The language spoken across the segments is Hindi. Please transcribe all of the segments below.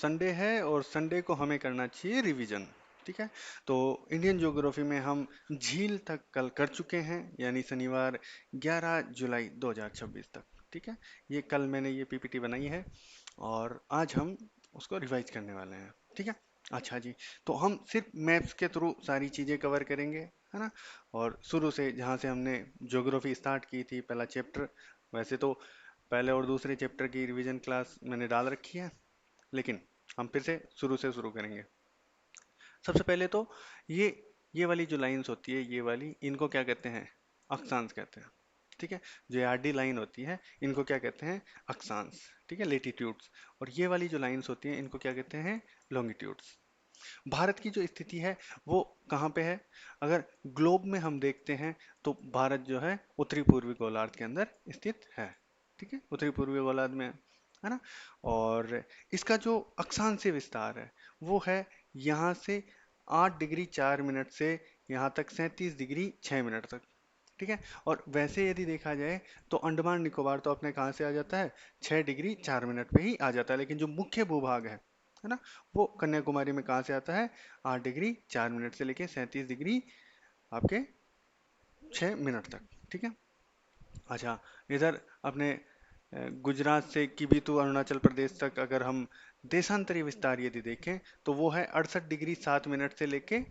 संडे है और संडे को हमें करना चाहिए रिवीजन। ठीक है। तो इंडियन ज्योग्राफी में हम झील तक कल कर चुके हैं, यानी शनिवार 11 जुलाई 2026 तक। ठीक है। ये कल मैंने ये पीपीटी बनाई है और आज हम उसको रिवाइज करने वाले हैं। ठीक है। अच्छा जी। तो हम सिर्फ मैप्स के थ्रू सारी चीज़ें कवर करेंगे, है ना। और शुरू से जहाँ से हमने ज्योग्राफी स्टार्ट की थी, पहला चैप्टर। वैसे तो पहले और दूसरे चैप्टर की रिवीजन क्लास मैंने डाल रखी है, लेकिन हम फिर से शुरू करेंगे। सबसे पहले तो ये ये वाली जो लाइंस होती है, ये वाली, इनको क्या कहते हैं? अक्षांश कहते हैं। ठीक है। जो आरडी लाइन होती है, इनको क्या कहते हैं? अक्षांश। ठीक है, लेटीट्यूड्स। और ये वाली जो लाइंस होती हैं, इनको क्या कहते हैं? लॉन्गिट्यूड्स। भारत की जो स्थिति है वो कहाँ पे है? अगर ग्लोब में हम देखते हैं तो भारत जो है उत्तरी पूर्वी गोलार्ध के अंदर स्थित है। ठीक है, उत्तरी पूर्वी गोलार्ध में है ना। और इसका जो अक्षांशीय विस्तार है वो है यहाँ से 8 डिग्री 4 मिनट से यहाँ तक 37 डिग्री 6 मिनट तक। ठीक है। और वैसे यदि देखा जाए तो अंडमान निकोबार तो अपने कहाँ से आ जाता है? 6 डिग्री 4 मिनट पे ही आ जाता है। लेकिन जो मुख्य भूभाग है ना, वो कन्याकुमारी में कहाँ से आता है? 8 डिग्री 4 मिनट से लेके 37 डिग्री आपके 6 मिनट तक। ठीक है। अच्छा, इधर अपने गुजरात से किबीतु अरुणाचल प्रदेश तक अगर हम देशांतरी विस्तार यदि देखें तो वो है 68 डिग्री 7 मिनट से लेके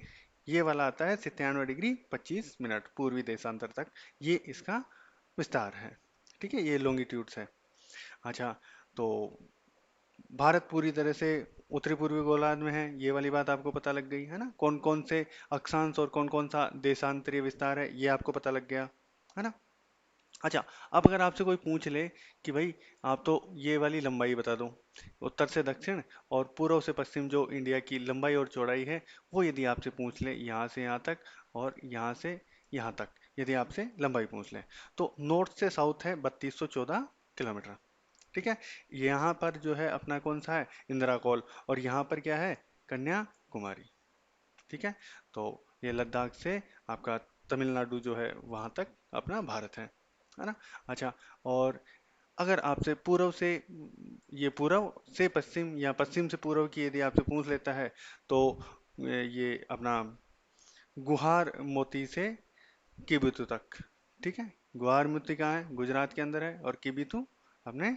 ये वाला आता है 97 डिग्री 25 मिनट पूर्वी देशांतर तक। ये इसका विस्तार है। ठीक है, ये लॉन्गिट्यूड्स है। अच्छा, तो भारत पूरी तरह से उत्तरी पूर्वी गोलार्ध में है, ये वाली बात आपको पता लग गई है ना। कौन कौन से अक्षांश और कौन कौन सा देशांतरीय विस्तार है, ये आपको पता लग गया, है ना। अच्छा, अब अगर आपसे कोई पूछ ले कि भाई आप तो ये वाली लंबाई बता दो, उत्तर से दक्षिण और पूर्व से पश्चिम जो इंडिया की लंबाई और चौड़ाई है, वो यदि आपसे पूछ ले यहाँ से यहाँ तक और यहाँ से यहाँ तक, यदि आपसे लंबाई पूछ ले, तो नॉर्थ से साउथ है 3214 किलोमीटर। ठीक है। यहाँ पर जो है अपना कौन सा है? इंदिरा कॉल। और यहाँ पर क्या है? कन्याकुमारी। ठीक है। तो ये लद्दाख से आपका तमिलनाडु जो है वहाँ तक अपना भारत है ना। अच्छा, और अगर आपसे पूर्व से, ये पूर्व से पश्चिम या पश्चिम से पूर्व की यदि आपसे पूछ लेता है तो ये अपना गुहार मोती से किबितु तक। ठीक है। गुहार मोती कहाँ है? गुजरात के अंदर है। और किबितु अपने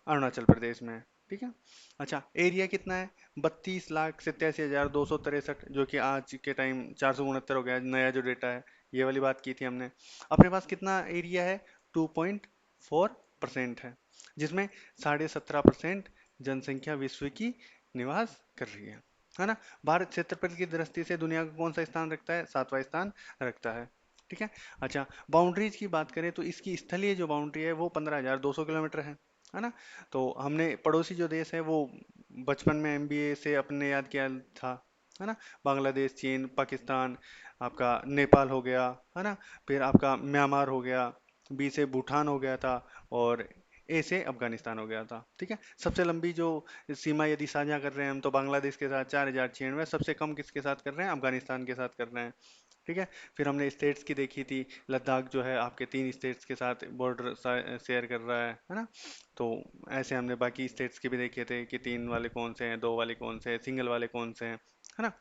अरुणाचल प्रदेश में है। ठीक है। अच्छा, एरिया कितना है? 32,87,263, जो कि आज के टाइम 469 हो गया है, नया जो डेटा है। ये वाली बात की थी हमने। अपने पास कितना एरिया है? 2.4% है, जिसमें 17.5% जनसंख्या विश्व की निवास कर रही है ना। भारत क्षेत्रफल की दृष्टि से दुनिया का कौन सा स्थान रखता है? 7वां स्थान रखता है। ठीक है। अच्छा, बाउंड्रीज की बात करें तो इसकी स्थलीय जो बाउंड्री है वो 15,200 किलोमीटर है ना। तो हमने पड़ोसी जो देश है वो बचपन में एमबीए से अपने याद किया था, है ना। बांग्लादेश, चीन, पाकिस्तान, आपका नेपाल हो गया, है ना। फिर आपका म्यांमार हो गया, बी से भूटान हो गया था, और ए से अफगानिस्तान हो गया था। ठीक है। सबसे लंबी जो सीमा यदि साझा कर रहे हैं हम तो बांग्लादेश के साथ 4,096, सबसे कम किसके साथ कर रहे हैं? अफगानिस्तान के साथ कर रहे हैं। ठीक है। फिर हमने स्टेट्स की देखी थी, लद्दाख जो है आपके 3 स्टेट्स के साथ बॉर्डर शेयर कर रहा है ना। तो ऐसे हमने बाकी स्टेट्स के भी देखे थे कि 3 वाले कौन से हैं, 2 वाले कौन से हैं, सिंगल वाले कौन से हैं, है ना।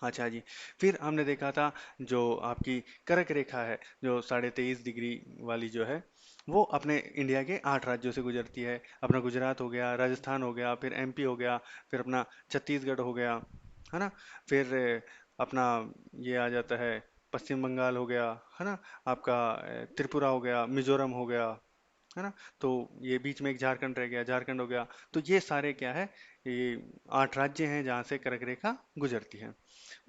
अच्छा जी। फिर हमने देखा था जो आपकी कर्क रेखा है, जो 23.5 डिग्री वाली जो है, वो अपने इंडिया के 8 राज्यों से गुजरती है। अपना गुजरात हो गया, राजस्थान हो गया, फिर एमपी हो गया, फिर अपना छत्तीसगढ़ हो गया, है ना। फिर अपना ये आ जाता है पश्चिम बंगाल हो गया, है ना। आपका त्रिपुरा हो गया, मिजोरम हो गया, है ना। तो ये बीच में एक झारखंड रह गया, झारखंड हो गया। तो ये सारे क्या है? ये 8 राज्य हैं जहाँ से कर्क रेखा गुजरती है।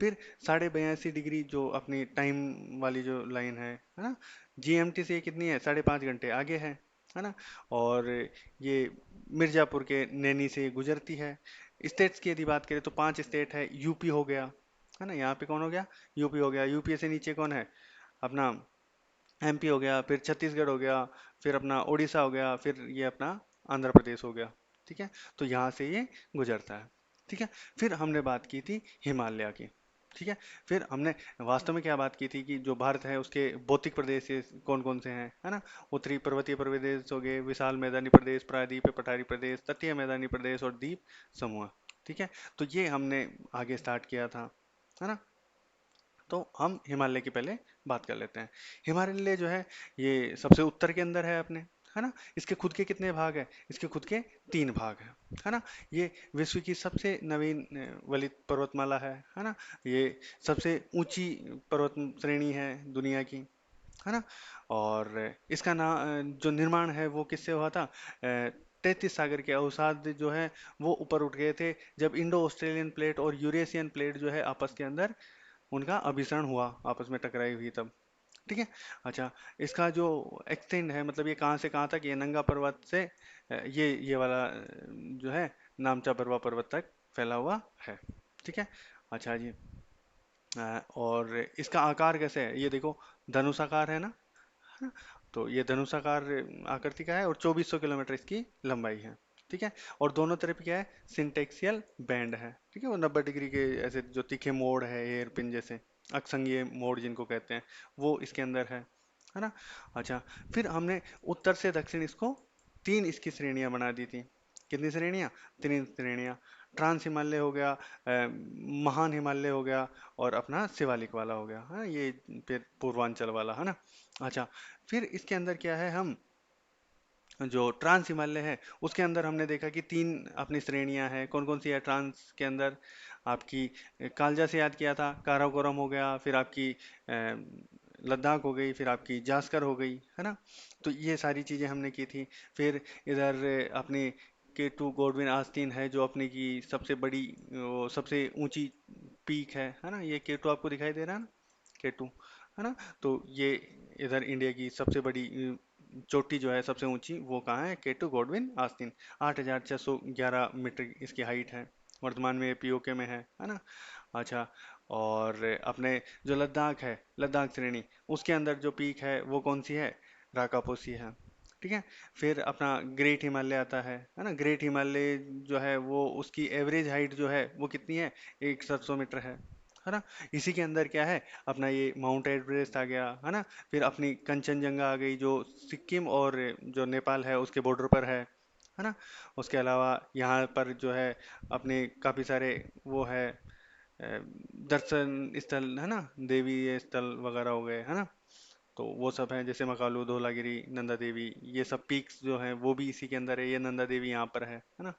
फिर 92.5 डिग्री जो अपनी टाइम वाली जो लाइन है ना, जीएमटी से ये कितनी है? 5.5 घंटे आगे है ना। और ये मिर्जापुर के नैनी से गुजरती है। स्टेट्स की यदि बात करें तो 5 स्टेट है। यूपी हो गया, है ना। यहाँ पे कौन हो गया? यूपी हो गया। यूपी से नीचे कौन है? अपना एमपी हो गया, फिर छत्तीसगढ़ हो गया, फिर अपना उड़ीसा हो गया, फिर ये अपना आंध्र प्रदेश हो गया। ठीक है। तो यहाँ से ये गुजरता है। ठीक है। फिर हमने बात की थी हिमालय की। ठीक है। फिर हमने वास्तव में क्या बात की थी कि जो भारत है उसके भौतिक प्रदेश कौन कौन से हैं, है ना। उत्तरी पर्वतीय प्रदेश हो गए, विशाल मैदानी प्रदेश, प्रायद्वीपीय पठारी प्रदेश, तटीय मैदानी प्रदेश और द्वीप समूह। ठीक है। तो ये हमने आगे स्टार्ट किया था, है ना। तो हम हिमालय की पहले बात कर लेते हैं। हिमालय जो है ये सबसे उत्तर के अंदर है अपने, है ना। इसके खुद के कितने भाग हैं? इसके खुद के 3 भाग हैं, है ना। ये विश्व की सबसे नवीन वलित पर्वतमाला है ना। ये सबसे ऊंची पर्वत श्रेणी है दुनिया की, है ना। और इसका जो निर्माण है वो किससे हुआ था? 33 सागर के अवसाद जो है वो ऊपर उठ गए थे जब इंडो ऑस्ट्रेलियन प्लेट और यूरेशियन प्लेट जो है आपस के अंदर उनका अभिसरण हुआ, आपस में टकराई हुई तब। ठीक है। अच्छा, इसका जो एक्सटेंड है, मतलब ये कहाँ से कहाँ तक, ये नंगा पर्वत से ये वाला जो है नामचा बरवा पर्वत तक फैला हुआ है। ठीक है। अच्छा जी। और इसका आकार कैसे है ये देखो, धनुषाकार है ना, है ना। तो ये धनुषाकार आकृति का है और 2400 किलोमीटर इसकी लंबाई है। ठीक है। और दोनों तरफ क्या है? सिंटेक्सियल बैंड है। ठीक है। वो 90 डिग्री के ऐसे जो तीखे मोड़ है एयर पिन जैसे, अक्षंगीय मोड़ जिनको कहते हैं, वो इसके अंदर है ना। अच्छा, फिर हमने उत्तर से दक्षिण इसको तीन इसकी श्रेणियां बना दी थी। कितनी श्रेणियां? 3 श्रेणियां। ट्रांस हिमालय हो गया, महान हिमालय हो गया, और अपना शिवालिक वाला हो गया, है ना, ये फिर पूर्वांचल वाला, है ना। अच्छा, फिर इसके अंदर क्या है, हम जो ट्रांस हिमालय है उसके अंदर हमने देखा कि तीन अपनी श्रेणियां हैं। कौन कौन सी है ट्रांस के अंदर? आपकी कालजा से याद किया था, काराकोरम हो गया, फिर आपकी लद्दाख हो गई, फिर आपकी जास्कर हो गई, है ना। तो ये सारी चीजें हमने की थी। फिर इधर अपनी K2 गॉडविन आस्तीन है जो अपने की सबसे बड़ी, वो सबसे ऊंची पीक है ना। ये K2 आपको दिखाई दे रहा है ना, K2, है ना। तो ये इधर इंडिया की सबसे बड़ी चोटी जो है सबसे ऊंची, वो कहाँ है? K2 गॉडविन आस्तीन। 8611 मीटर इसकी हाइट है। वर्तमान में ये पीओके में है ना। अच्छा, और अपने जो लद्दाख है, लद्दाख श्रेणी, उसके अंदर जो पीक है वो कौन सी है? राकापोसी है। ठीक है। फिर अपना ग्रेट हिमालय आता है ना। ग्रेट हिमालय जो है वो उसकी एवरेज हाइट जो है वो कितनी है? 1700 मीटर है ना। इसी के अंदर क्या है? अपना ये माउंट एवरेस्ट आ गया, है ना। फिर अपनी कंचनजंगा आ गई जो सिक्किम और जो नेपाल है उसके बॉर्डर पर है ना। उसके अलावा यहाँ पर जो है अपने काफ़ी सारे वो है दर्शन स्थल, है ना, देवी स्थल वगैरह हो गए, है ना। तो वो सब है, जैसे मकालू, धौलागिरी, नंदा देवी, ये सब पीक्स जो हैं वो भी इसी के अंदर है। ये नंदा देवी यहाँ पर है ना,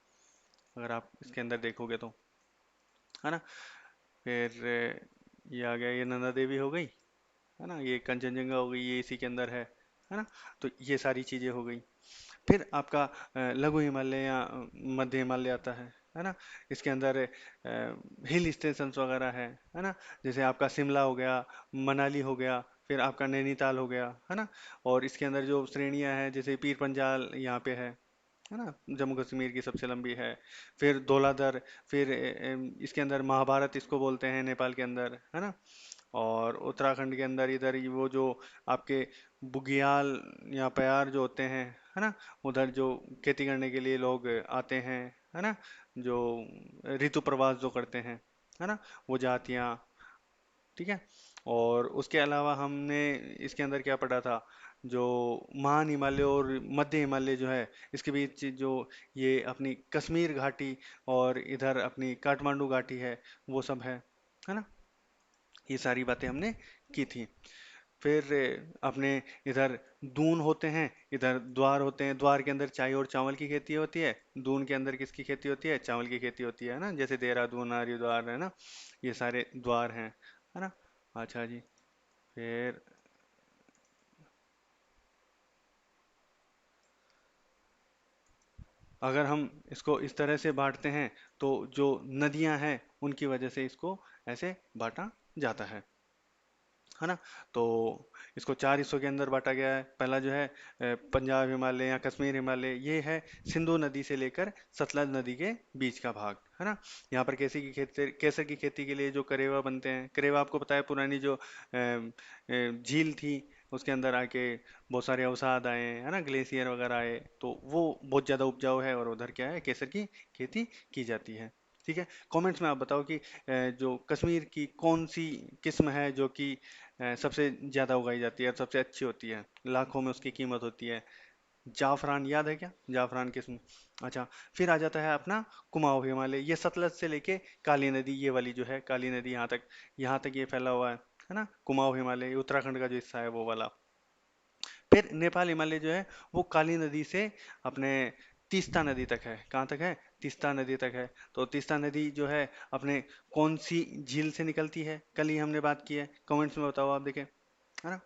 अगर आप इसके अंदर देखोगे तो, है ना। फिर ये आ गया, ये नंदा देवी हो गई, है ना। ये कंचनजंगा हो गई, ये इसी के अंदर है ना। तो ये सारी चीज़ें हो गई। फिर आपका लघु हिमालय या मध्य हिमालय आता है ना। इसके अंदर हिल स्टेशंस वगैरह है ना। जैसे आपका शिमला हो गया, मनाली हो गया, फिर आपका नैनीताल हो गया, है ना। और इसके अंदर जो श्रेणियां हैं, जैसे पीर पंजाल यहाँ पे है ना, जम्मू कश्मीर की सबसे लंबी है। फिर धौलाधर, फिर इसके अंदर महाभारत इसको बोलते हैं नेपाल के अंदर, है ना। और उत्तराखंड के अंदर इधर वो जो आपके बुगियाल या प्यार जो होते हैं, है ना, उधर जो खेती करने के लिए लोग आते हैं, है ना, जो ऋतु प्रवास जो करते हैं, है ना, वो जातियाँ। ठीक है। और उसके अलावा हमने इसके अंदर क्या पढ़ा था? जो महान हिमालय और मध्य हिमालय जो है, इसके बीच जो ये अपनी कश्मीर घाटी और इधर अपनी काठमांडू घाटी है, वो सब है ना। ये सारी बातें हमने की थी। फिर अपने इधर दून होते हैं, इधर द्वार होते हैं। द्वार के अंदर चाय और चावल की खेती होती है। दून के अंदर किसकी खेती होती है? चावल की खेती होती है ना, जैसे देहरादून, हरिद्वार, है ना। ये सारे द्वार हैं, है ना। अच्छा जी। फिर अगर हम इसको इस तरह से बांटते हैं तो जो नदियां हैं उनकी वजह से इसको ऐसे बांटा जाता है ना। तो इसको 4 हिस्सों के अंदर बांटा गया है। पहला जो है पंजाब हिमालय या कश्मीर हिमालय, ये है सिंधु नदी से लेकर सतलज नदी के बीच का भाग, है ना। यहाँ पर केसर की खेती के लिए जो करेवा बनते हैं, करेवा आपको पता है पुरानी जो झील थी, उसके अंदर आके बहुत सारे अवसाद आए, है ना, ग्लेशियर वगैरह आए, तो वो बहुत ज़्यादा उपजाऊ है और उधर क्या है, केसर की खेती की जाती है। ठीक है। कमेंट्स में आप बताओ कि जो कश्मीर की कौन सी किस्म है जो कि सबसे ज़्यादा उगाई जाती है और सबसे अच्छी होती है, लाखों में उसकी कीमत होती है। जाफरान याद है क्या, जाफरान किस्म। अच्छा, फिर आ जाता है अपना कुमाऊं हिमालय, ये सतलज से लेके काली नदी, ये वाली जो है काली नदी यहाँ तक ये फैला हुआ है ना। कुमाऊं हिमालय ये उत्तराखंड का जो हिस्सा है वो वाला। फिर नेपाल हिमालय जो है वो काली नदी से अपने तीस्ता नदी तक है। कहाँ तक है, तीस्ता नदी तक है। तो तीस्ता नदी जो है अपने कौन सी झील से निकलती है, कल ही हमने बात की है, कमेंट्स में बताओ आप देखें, है ना।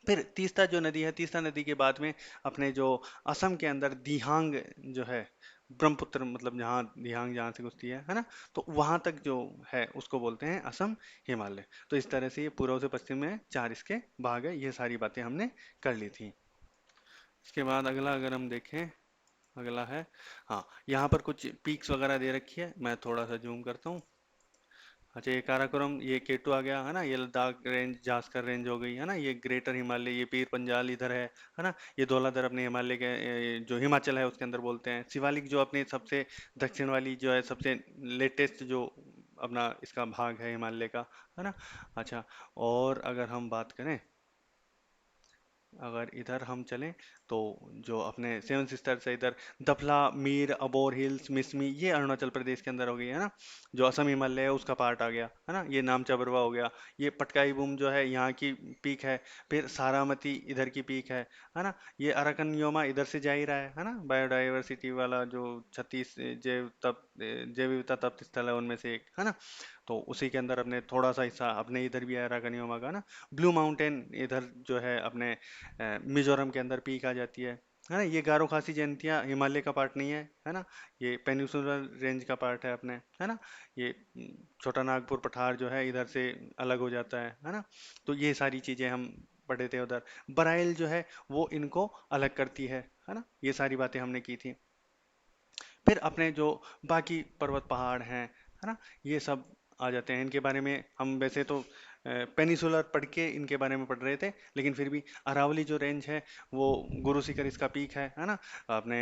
फिर तीस्ता जो नदी है, तीस्ता नदी के बाद में अपने जो असम के अंदर दिहांग जो है, ब्रह्मपुत्र मतलब जहाँ दिहांग जहाँ से घुसती है ना, तो वहां तक जो है उसको बोलते हैं असम हिमालय। तो इस तरह से ये पूर्व से पश्चिम में चार इसके भाग है, ये सारी बातें हमने कर ली थी। इसके बाद अगला अगर हम देखें, अगला है, हाँ यहाँ पर कुछ पीक्स वगैरह दे रखी है, मैं थोड़ा सा जूम करता हूँ। अच्छा, ये काराकोरम, ये केटू आ गया है ना, ये लद्दाख रेंज, जास्कर रेंज हो गई है ना, ये ग्रेटर हिमालय, ये पीर पंजाल इधर है ना। ये धौलाधर अपने हिमालय के जो हिमाचल है उसके अंदर बोलते हैं। शिवालिक जो अपने सबसे दक्षिण वाली जो है, सबसे लेटेस्ट जो अपना इसका भाग है हिमालय का, है ना। अच्छा, और अगर हम बात करें, अगर इधर हम चलें तो जो अपने सेवन सिस्टर्स है इधर, दफला, मीर, अबोर हिल्स, मिसमी, ये अरुणाचल प्रदेश के अंदर हो गई है ना। जो असम हिमालय है उसका पार्ट आ गया है ना, ये नामचा बरवा हो गया। ये पटकाई बूम जो है यहाँ की पीक है। फिर सारामती इधर की पीक है ना। ये अराकन योमा इधर से जा ही रहा है ना, बायोडाइवर्सिटी वाला जो 36 जैव विविधता तप्त स्थल है उनमें से एक है ना। तो उसी के अंदर अपने थोड़ा सा हिस्सा अपने इधर भी है अराकन योमा का ना। ब्लू माउंटेन इधर जो है अपने मिजोरम के अंदर पीक आ जाती है ना। ये गारो खासी जयंतियाँ हिमालय का पार्ट नहीं है ना। ये पेनिनसुलर रेंज का पार्ट है अपने, है ना। ये छोटा नागपुर पठार जो है इधर से अलग हो जाता है ना। तो ये सारी चीजें हम पढ़े थे उधर। बराइल जो है वो इनको अलग करती है ना। ये सारी बातें हमने की थी। फिर अपने जो बाकी पर्वत पहाड़ हैं, है ना, ये सब आ जाते हैं। इनके बारे में हम वैसे तो पेनिसुलर पढ़ के इनके बारे में पढ़ रहे थे, लेकिन फिर भी अरावली जो रेंज है वो गुरु शिखर इसका पीक है ना। अपने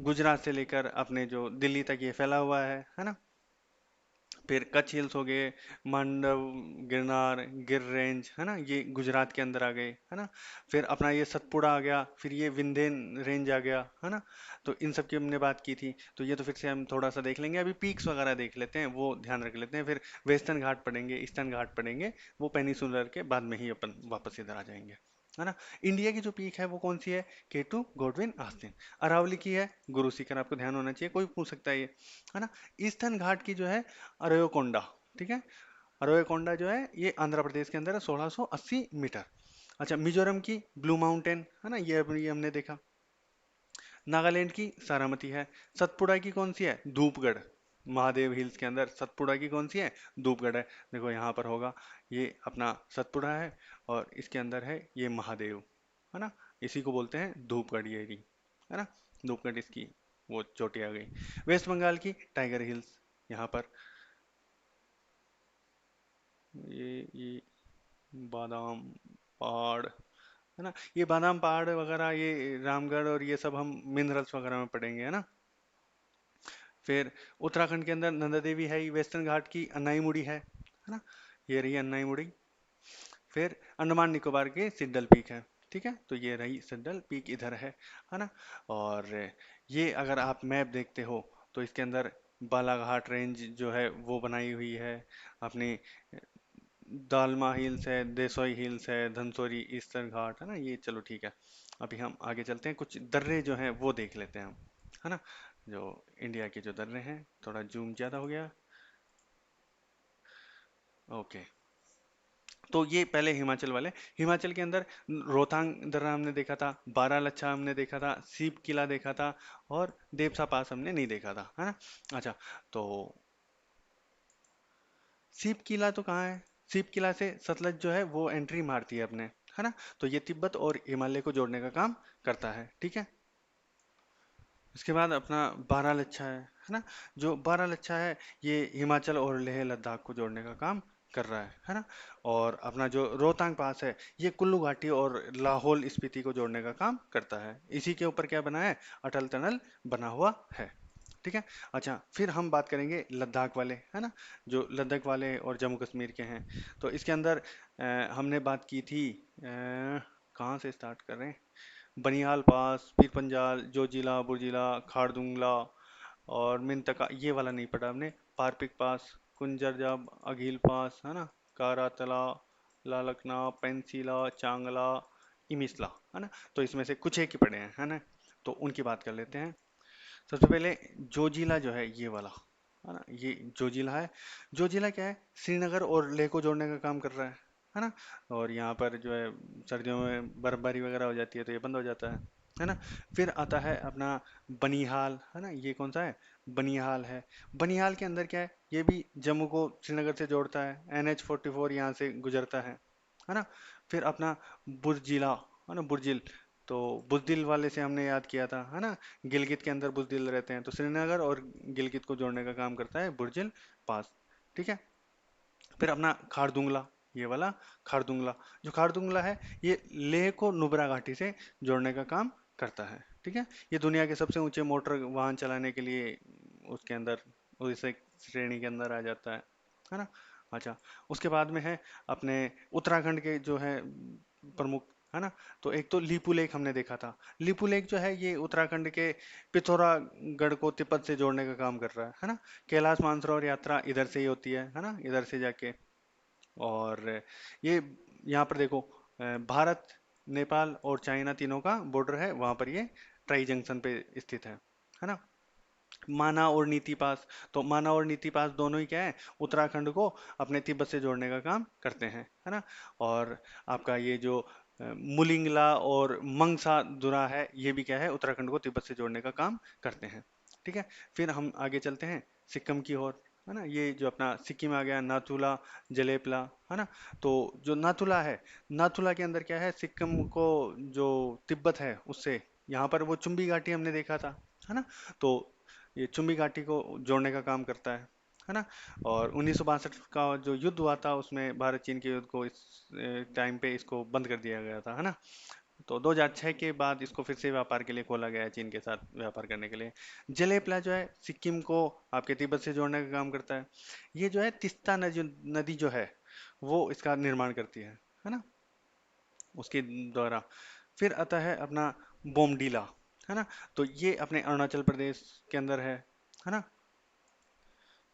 गुजरात से लेकर अपने जो दिल्ली तक ये फैला हुआ है ना। फिर कच्छ हिल्स हो गए, मांडव, गिरनार, गिर रेंज, है ना, ये गुजरात के अंदर आ गए, है ना। फिर अपना ये सतपुड़ा आ गया, फिर ये विंध्यन रेंज आ गया, है ना। तो इन सब की हमने बात की थी, तो ये तो फिर से हम थोड़ा सा देख लेंगे। अभी पीक्स वगैरह देख लेते हैं, वो ध्यान रख लेते हैं। फिर वेस्टर्न घाट पढ़ेंगे, ईस्टर्न घाट पढ़ेंगे, वो पेनिसुलर के बाद में ही अपन वापस इधर आ जाएंगे, है ना। इंडिया की जो पीक है वो कौन सी है, केटू, गोडविन, आस्तीन। अरावली की है गुरु शिखर, आपको ध्यान होना चाहिए, कोई पूछ सकता है ये, है ना। ईस्टर्न घाट की जो है अरयोकोंडा, ठीक है। अरयोकोंडा जो है ये आंध्र प्रदेश के अंदर है, 1680 मीटर। अच्छा, मिजोरम की ब्लू माउंटेन, है ना, ये हमने देखा। नागालैंड की सारामती है। सतपुड़ा की कौन सी है, धूपगढ़। महादेव हिल्स के अंदर सतपुड़ा की कौन सी है, धूपगढ़ है। देखो यहाँ पर होगा, ये अपना सतपुड़ा है, और इसके अंदर है ये महादेव, है ना। इसी को बोलते हैं धूपगढ़ एरी, है ना। धूपगढ़ इसकी वो चोटी आ गई। वेस्ट बंगाल की टाइगर हिल्स, यहाँ पर ये बादाम पहाड़, है ना। ये बादाम पहाड़ वगैरह, ये रामगढ़ और ये सब हम मिनरल्स वगैरह में पढ़ेंगे, है ना। फिर उत्तराखंड के अंदर नंदा देवी है, ये वेस्टर्न घाट की अन्नाईमुड़ी है ना। ये रही अन्नाईमुड़ी। फिर अंडमान निकोबार के सिड्डल पीक है, ठीक है। तो ये रही सिड्डल पीक इधर है ना। और ये अगर आप मैप देखते हो तो इसके अंदर बालाघाट रेंज जो है वो बनाई हुई है अपनी। दालमा हिल्स है, देसोई हिल्स है, धनसोरी ईस्टर्न घाट, है ना। ये चलो ठीक है। अभी हम आगे चलते हैं, कुछ दर्रे जो हैं वो देख लेते हैं हम, है ना। जो इंडिया के जो दर्रे हैं, थोड़ा जूम ज़्यादा हो गया। ओके, तो ये पहले हिमाचल वाले। हिमाचल के अंदर रोहतांग दर्रा हमने देखा था, बारालाचा हमने देखा था, सीप किला देखा था, और देवसा पास हमने नहीं देखा था, है ना। अच्छा, तो सीप किला तो कहाँ है, सीप किला से सतलज जो है वो एंट्री मारती है अपने, है ना। तो ये तिब्बत और हिमालय को जोड़ने का काम करता है, ठीक है। इसके बाद अपना बारालाचा है ना। जो बारालाचा है ये हिमाचल और लेह लद्दाख को जोड़ने का काम कर रहा है ना। और अपना जो रोहतांग पास है ये कुल्लू घाटी और लाहौल स्पीति को जोड़ने का काम करता है। इसी के ऊपर क्या बना है, अटल टनल बना हुआ है, ठीक है। अच्छा, फिर हम बात करेंगे लद्दाख वाले, है ना, जो लद्दाख वाले और जम्मू कश्मीर के हैं। तो इसके अंदर हमने बात की थी, कहाँ से स्टार्ट कर रहे हैं, बनिहाल पास, पीर पंजाल, जोजिला, बुर्जिला, खारदुंगला और मिंतका, ये वाला नहीं पढ़ा हमने। पारपिक पास, कुंजरजब, अघील पास, है ना, कारातला, लालकना, पेंसिला, चांगला, इमिसला, है ना। तो इसमें से कुछ एक ही पढ़े हैं, है ना। तो उनकी बात कर लेते हैं। सबसे पहले जोजिला जो है ये वाला, है ना, ये जोजिला है। जोजिला क्या है, श्रीनगर और लेह को जोड़ने का काम कर रहा है ना। और यहाँ पर जो है सर्दियों में बर्फबारी वगैरह हो जाती है तो ये बंद हो जाता है ना। फिर आता है अपना बनिहाल, है ना, ये कौन सा है, बनिहाल है। बनिहाल के अंदर क्या है, ये भी जम्मू को श्रीनगर से जोड़ता है, NH 44 यहाँ से गुजरता है ना। फिर अपना बुर्जिला, है ना, बुर्जिल, तो बुजदिल वाले से हमने याद किया था, है ना। गिलगित के अंदर बुजदिल रहते हैं, तो श्रीनगर और गिलगित को जोड़ने का काम करता है बुर्जिल पास, ठीक है। फिर अपना खारदुंगला, ये वाला खारदुंगला, जो खारदुंगला है ये लेह को नुब्रा घाटी से जोड़ने का काम करता है, ठीक है। ये दुनिया के सबसे ऊंचे मोटर वाहन चलाने के लिए उसके अंदर, उस श्रेणी के अंदर आ जाता है ना। अच्छा, उसके बाद में है अपने उत्तराखंड के जो है प्रमुख, है ना। तो एक तो लीपू लेक हमने देखा था। लीपू लेक जो है ये उत्तराखंड के पिथौरागढ़ को तिब्बत से जोड़ने का काम कर रहा है ना। कैलाश मानसरोवर यात्रा इधर से ही होती है ना, इधर से जाके। और ये यहाँ पर देखो, भारत, नेपाल और चाइना तीनों का बॉर्डर है वहां पर, ये ट्राई जंक्शन पे स्थित है ना। माना और नीति पास, तो माना और नीति पास दोनों ही क्या है, उत्तराखंड को अपने तिब्बत से जोड़ने का काम करते हैं, है ना। और आपका ये जो मुलिंगला और मंगसा दुरा है, ये भी क्या है, उत्तराखंड को तिब्बत से जोड़ने का काम करते हैं, ठीक है। फिर हम आगे चलते हैं सिक्किम की ओर, है ना। ये जो अपना सिक्किम आ गया, नाथुला, जलेपला, है ना। तो जो नाथुला है, नाथुला के अंदर क्या है, सिक्किम को जो तिब्बत है उससे, यहाँ पर वो चुंबी घाटी हमने देखा था, है ना। तो ये चुम्बी घाटी को जोड़ने का काम करता है ना। और 1962 का जो युद्ध हुआ था उसमें भारत चीन के युद्ध को इस टाइम पे इसको बंद कर दिया गया था, है ना। तो 2006 के बाद इसको फिर से व्यापार के लिए खोला गया है, चीन के साथ व्यापार करने के लिए। जलेपला जो है सिक्किम को आपके तिब्बत से जोड़ने का काम करता है। ये जो है तिस्ता नदी, नदी जो है वो इसका निर्माण करती है ना, उसके द्वारा। फिर आता है अपना बोमडीला, है ना। तो ये अपने अरुणाचल प्रदेश के अंदर है ना।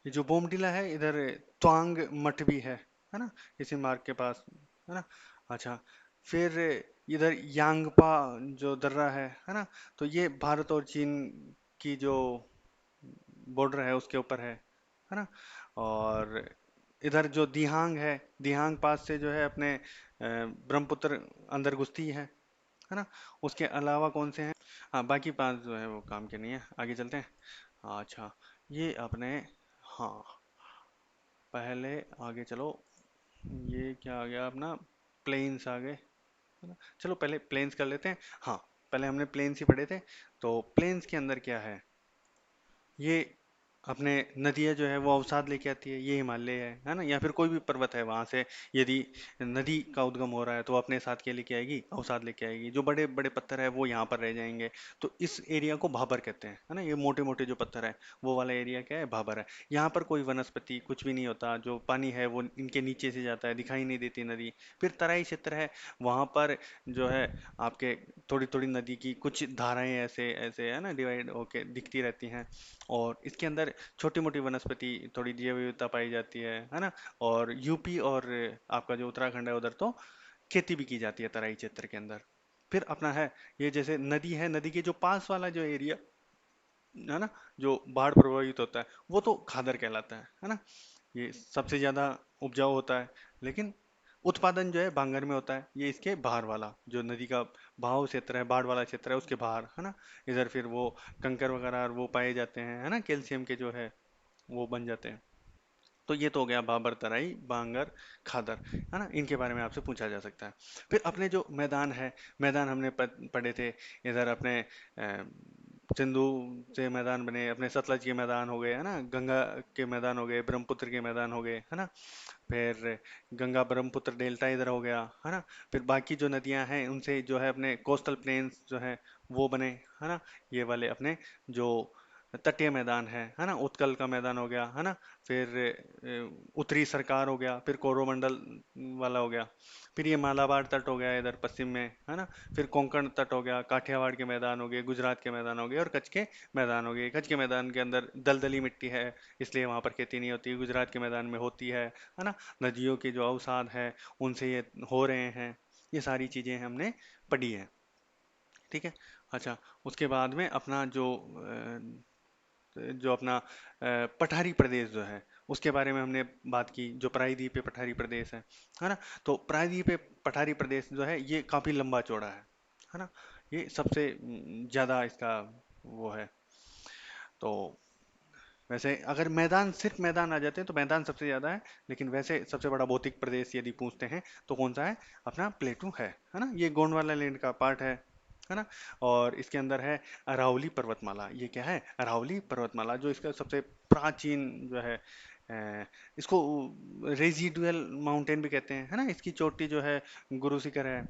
ये जो बोमडीला है इधर त्वांग मठ भी है ना, इसी मार्ग के पास, है ना। अच्छा, फिर इधर यांगपा जो दर्रा है ना। तो ये भारत और चीन की जो बॉर्डर है उसके ऊपर है ना। और इधर जो दिहांग है, दिहांग पास से जो है अपने ब्रह्मपुत्र अंदर घुसती है ना। उसके अलावा कौन से हैं, हाँ बाकी पांच जो है वो काम के नहीं है, आगे चलते हैं। अच्छा, ये अपने, हाँ पहले आगे चलो, ये क्या आ गया अपना, प्लेन्स आ गए, है ना। चलो पहले प्लेन्स कर लेते हैं। हाँ, पहले हमने प्लेन्स ही पढ़े थे। तो प्लेन्स के अंदर क्या है, ये अपने नदियाँ जो है वो अवसाद लेके आती है, ये हिमालय है ना, या फिर कोई भी पर्वत है वहां से यदि नदी का उद्गम हो रहा है तो वो अपने साथ क्या लेके आएगी, अवसाद लेके आएगी। जो बड़े बड़े पत्थर है वो यहाँ पर रह जाएंगे। तो इस एरिया को भाबर कहते हैं, है ना। ये मोटे मोटे जो पत्थर है वो वाला एरिया क्या है, भाबर है। यहाँ पर कोई वनस्पति कुछ भी नहीं होता, जो पानी है वो इनके नीचे से जाता है, दिखाई नहीं देती नदी। फिर तराई क्षेत्र है, वहां पर जो है आपके थोड़ी थोड़ी नदी की कुछ धाराएं ऐसे ऐसे है ना, डिवाइड होके दिखती रहती हैं। और इसके अंदर छोटी मोटी वनस्पति, थोड़ी जैव विविधता पाई जाती है ना। और यूपी और आपका जो उत्तराखंड है उधर तो खेती भी की जाती है तराई क्षेत्र के अंदर। फिर अपना है, ये जैसे नदी है, नदी के जो पास वाला जो एरिया है ना, जो बाढ़ प्रभावित होता है वो तो खादर कहलाता है ना। ये सबसे ज्यादा उपजाऊ होता है, लेकिन उत्पादन जो है बांगर में होता है, ये इसके बाहर वाला जो नदी का बहाव क्षेत्र है, बाढ़ वाला क्षेत्र है उसके बाहर, है ना। इधर फिर वो कंकर वगैरह और वो पाए जाते हैं, है ना, कैल्शियम के जो है वो बन जाते हैं। तो ये तो हो गया बाबर तराई बांगर खादर, है ना, इनके बारे में आपसे पूछा जा सकता है। फिर अपने जो मैदान है, मैदान हमने पढ़े थे इधर अपने सिंधु से मैदान बने, अपने सतलज के मैदान हो गए, है ना, गंगा के मैदान हो गए, ब्रह्मपुत्र के मैदान हो गए, है ना। फिर गंगा ब्रह्मपुत्र डेल्टा इधर हो गया, है ना। फिर बाकी जो नदियां हैं उनसे जो है अपने कोस्टल प्लेन्स जो है वो बने, है ना। ये वाले अपने जो तटीय मैदान है ना, उत्कल का मैदान हो गया है ना, फिर उत्तरी सरकार हो गया, फिर कोरोमंडल वाला हो गया, फिर ये मालाबार तट हो गया इधर पश्चिम में है ना, फिर कोंकण तट हो गया, काठियावाड़ के मैदान हो गए, गुजरात के मैदान हो गए, और कच्छ के मैदान हो गए। कच्छ के मैदान के अंदर दलदली मिट्टी है, इसलिए वहां पर खेती नहीं होती। गुजरात के मैदान में होती है ना। नदियों के जो अवसाद है उनसे ये हो रहे हैं। ये सारी चीजें हमने पढ़ी है। ठीक है। अच्छा, उसके बाद में अपना जो अपना पठारी प्रदेश जो है उसके बारे में हमने बात की, जो प्रायद्वीपीय पठारी प्रदेश है ना। तो प्रायद्वीपीय पठारी प्रदेश जो है ये काफी लंबा चौड़ा है ना। ये सबसे ज्यादा इसका वो है। तो वैसे अगर मैदान, सिर्फ मैदान आ जाते हैं तो मैदान सबसे ज्यादा है, लेकिन वैसे सबसे बड़ा भौतिक प्रदेश यदि पूछते हैं तो कौन सा है? अपना प्लेटू है ना। ये गोंडवाना लैंड का पार्ट है ना। और इसके अंदर है अरावली पर्वतमाला। ये क्या है? अरावली पर्वतमाला, जो इसका सबसे प्राचीन जो है इसको रेजिडुअल माउंटेन भी कहते हैं, है ना। इसकी चोटी जो है गुरु शिखर है,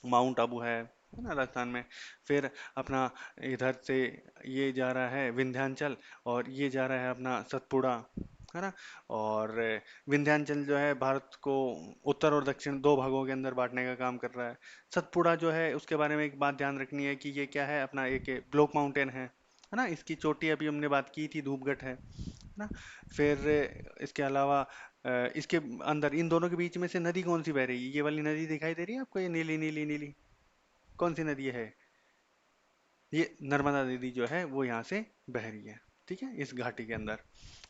माउंट आबू है ना, राजस्थान में। फिर अपना इधर से ये जा रहा है विंध्याचल, और ये जा रहा है अपना सतपुड़ा, है ना। और विंध्याचल जो है भारत को उत्तर और दक्षिण दो भागों के अंदर बांटने का काम कर रहा है। सतपुड़ा जो है उसके बारे में एक बात ध्यान रखनी है कि ये क्या है? अपना एक ब्लॉक माउंटेन है ना। इसकी चोटी अभी हमने बात की थी, धूपगढ़ है ना। फिर इसके अलावा इसके अंदर इन दोनों के बीच में से नदी कौन सी बह रही है? ये वाली नदी दिखाई दे रही है आपको, ये नीली नीली नीली, कौन सी नदी है? ये नर्मदा नदी जो है वो यहाँ से बह रही है, ठीक है, इस घाटी के अंदर।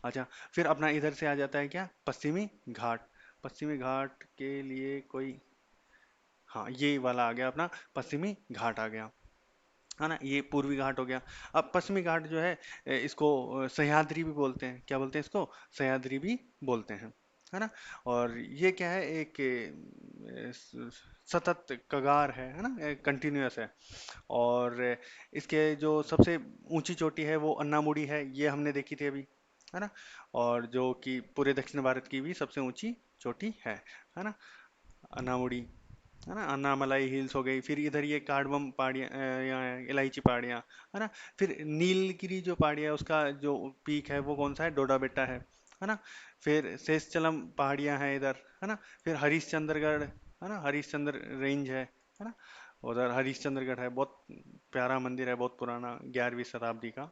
अच्छा, फिर अपना इधर से आ जाता है क्या? पश्चिमी घाट। पश्चिमी घाट के लिए कोई, हाँ ये वाला आ गया अपना, पश्चिमी घाट आ गया, है ना। ये पूर्वी घाट हो गया। अब पश्चिमी घाट जो है इसको सह्याद्री भी बोलते हैं। क्या बोलते हैं इसको? सह्याद्री भी बोलते हैं, है ना। और ये क्या है? एक सतत कगार है ना, कंटिन्यूअस है। और इसके जो सबसे ऊंची चोटी है वो अन्नामुड़ी है, ये हमने देखी थी अभी, है ना। और जो कि पूरे दक्षिण भारत की भी सबसे ऊंची चोटी है ना, अन्नामुड़ी, है ना। अन्नामलाई हिल्स हो गई। फिर इधर ये कार्डमम पहाड़ियाँ, यहाँ इलायची पहाड़ियाँ, है ना। फिर नीलगिरी जो पहाड़ियाँ है उसका जो पीक है वो कौन सा है? डोडा बेट्टा है ना। फिर शेषचलम पहाड़ियाँ हैं इधर, है ना। फिर हरिश्चंद्रगढ़, है ना, हरिश्चंद्र रेंज है ना। उधर हरिश्चंद्रगढ़ है, बहुत प्यारा मंदिर है, बहुत पुराना, 11वीं शताब्दी का,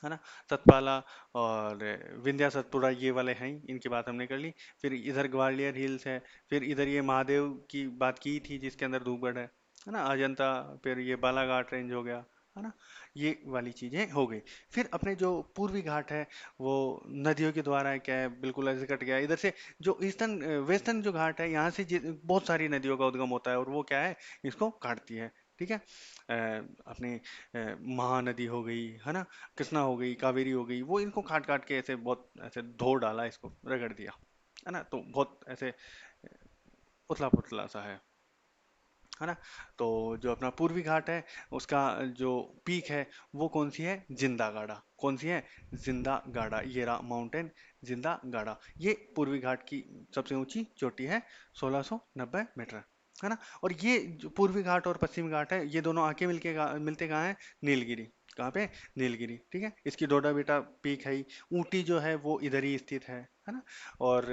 है ना। सतपाला और विंध्या सतपुड़ा ये वाले हैं ही, इनकी बात हमने कर ली। फिर इधर ग्वालियर हिल्स है। फिर इधर ये महादेव की बात की थी जिसके अंदर धूपगढ़ है ना, अजंता। फिर ये बालाघाट रेंज हो गया, है ना। ये वाली चीजें हो गई। फिर अपने जो पूर्वी घाट है वो नदियों के द्वारा है, क्या है, बिल्कुल ऐसे कट गया इधर से। जो ईस्टर्न वेस्टर्न जो घाट है यहाँ से बहुत सारी नदियों का उद्गम होता है, और वो क्या है? इसको काटती है, ठीक है। अपनी महानदी हो गई, है ना, कृष्णा हो गई, कावेरी हो गई, वो इनको काट काट के ऐसे बहुत ऐसे धो डाला, इसको रगड़ दिया, है ना। तो बहुत ऐसे उथला पुथला सा है ना। तो जो अपना पूर्वी घाट है उसका जो पीक है वो कौन सी है? जिंदा गाड़ा। कौन सी है? जिंदा गाड़ा, ये रहा माउंटेन जिंदा गाड़ा। ये पूर्वी घाट की सबसे ऊंची चोटी है, 1690 मीटर, है ना। और ये जो पूर्वी घाट और पश्चिमी घाट है ये दोनों आके मिलते कहाँ है? नीलगिरी। कहाँ पे? नीलगिरी, ठीक है। इसकी डोडा बेटा पीक है ही। ऊटी जो है वो इधर ही स्थित है ना। और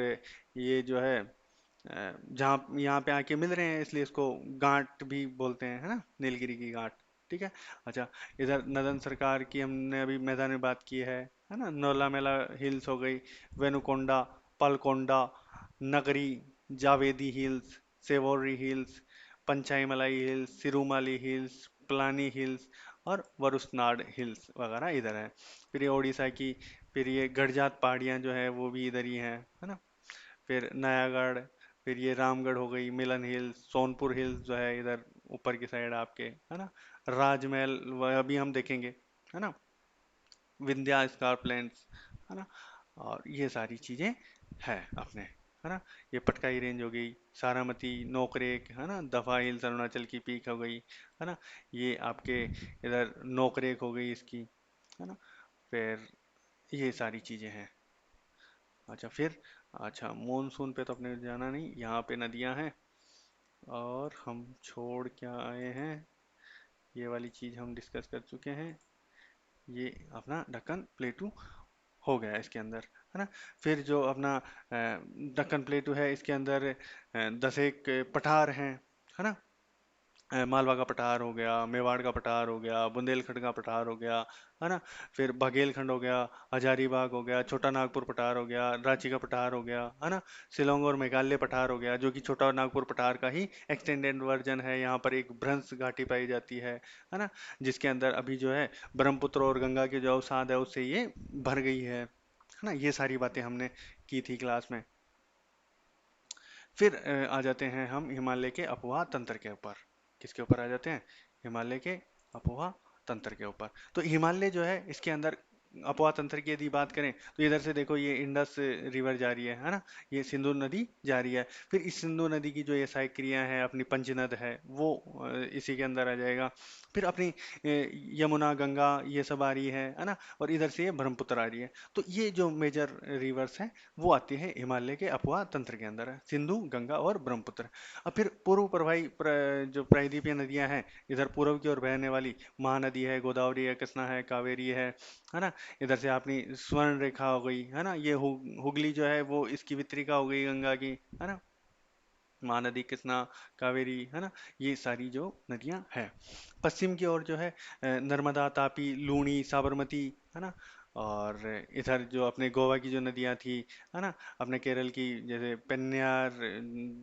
ये जो है जहाँ यहाँ पे आके मिल रहे हैं इसलिए इसको गांट भी बोलते हैं, है ना, नीलगिरी की घाट, ठीक है। अच्छा, इधर नदन सरकार की हमने अभी मैदान में बात की है ना। नौला मेला हिल्स हो गई, Venukonda, Palkonda, Nagari, Javadi hills, Shevaroy hills, Panchaimalai hills, Sirumalai hills, Palani hills, और वरुसनाड हिल्स वगैरह इधर है। फिर ये उड़ीसा की, फिर ये गड़जात पहाड़ियाँ जो है वो भी इधर ही हैं, है ना। फिर नयागढ़, फिर ये रामगढ़ हो गई, मिलन हिल्स, सोनपुर हिल्स जो है इधर ऊपर की साइड आपके, है ना। राजमहल वह अभी हम देखेंगे, है ना। विंध्या स्कारप्लेन्स, है ना। और ये सारी चीजें है अपने, है ना। ये पटकाई रेंज हो गई, सारामती, नोकरेक, है ना, दफा हिल्स अरुणाचल की पीक हो गई, है ना। ये आपके इधर नोकरेक हो गई इसकी, है ना। फिर ये सारी चीजें हैं। अच्छा, फिर अच्छा मॉनसून पे तो अपने जाना नहीं, यहाँ पे नदियाँ हैं। और हम छोड़ क्या आए हैं? ये वाली चीज़ हम डिस्कस कर चुके हैं। ये अपना ढक्कन प्लेटू हो गया इसके अंदर, है ना। फिर जो अपना दक्कन प्लेटू है, इसके अंदर 10 एक पठार हैं, है ना। मालवा का पठार हो गया, मेवाड़ का पठार हो गया, बुंदेलखंड का पठार हो गया, है ना। फिर बघेलखंड हो गया, हजारीबाग हो गया, छोटा नागपुर पठार हो गया, रांची का पठार हो गया, है ना। शिलोंग और मेघालय पठार हो गया, जो कि छोटा नागपुर पठार का ही एक्सटेंडेड वर्जन है। यहाँ पर एक भ्रंश घाटी पाई जाती है ना। जिसके अंदर अभी जो है ब्रह्मपुत्र और गंगा की जो अवसाद है उससे ये भर गई है ना। ये सारी बातें हमने की थी क्लास में। फिर आ जाते हैं हम हिमालय के अपवाह तंत्र के ऊपर। किसके ऊपर आ जाते हैं? हिमालय के अपवाह तंत्र के ऊपर। तो हिमालय जो है इसके अंदर अपवाह तंत्र की यदि बात करें तो इधर से देखो, ये इंडस रिवर जा रही है ना। ये सिंधु नदी जा रही है। फिर इस सिंधु नदी की जो ये सहायक क्रिया है, अपनी पंचनद है, वो इसी के अंदर आ जाएगा। फिर अपनी यमुना गंगा ये सब आ रही है ना। और इधर से ये ब्रह्मपुत्र आ रही है। तो ये जो मेजर रिवर्स हैं वो आती है हिमालय के अपवाह तंत्र के अंदर है, सिंधु, गंगा और ब्रह्मपुत्र। अब फिर पूर्व प्रवाही जो प्रायद्वीपीय नदियां हैं, इधर पूर्व की ओर बहने वाली महानदी है, गोदावरी है, कृष्णा है, कावेरी है ना। इधर से अपनी स्वर्ण रेखा हो गई, है ना। ये हुगली जो है वो इसकी वितरिका हो गई गंगा की, है ना। महानदी, कृष्णा, कावेरी, है ना। ये सारी जो नदियां हैं। पश्चिम की ओर जो है नर्मदा, तापी, लूनी, साबरमती, है ना। और इधर जो अपने गोवा की जो नदियां थी, है ना, अपने केरल की जैसे पेन्नार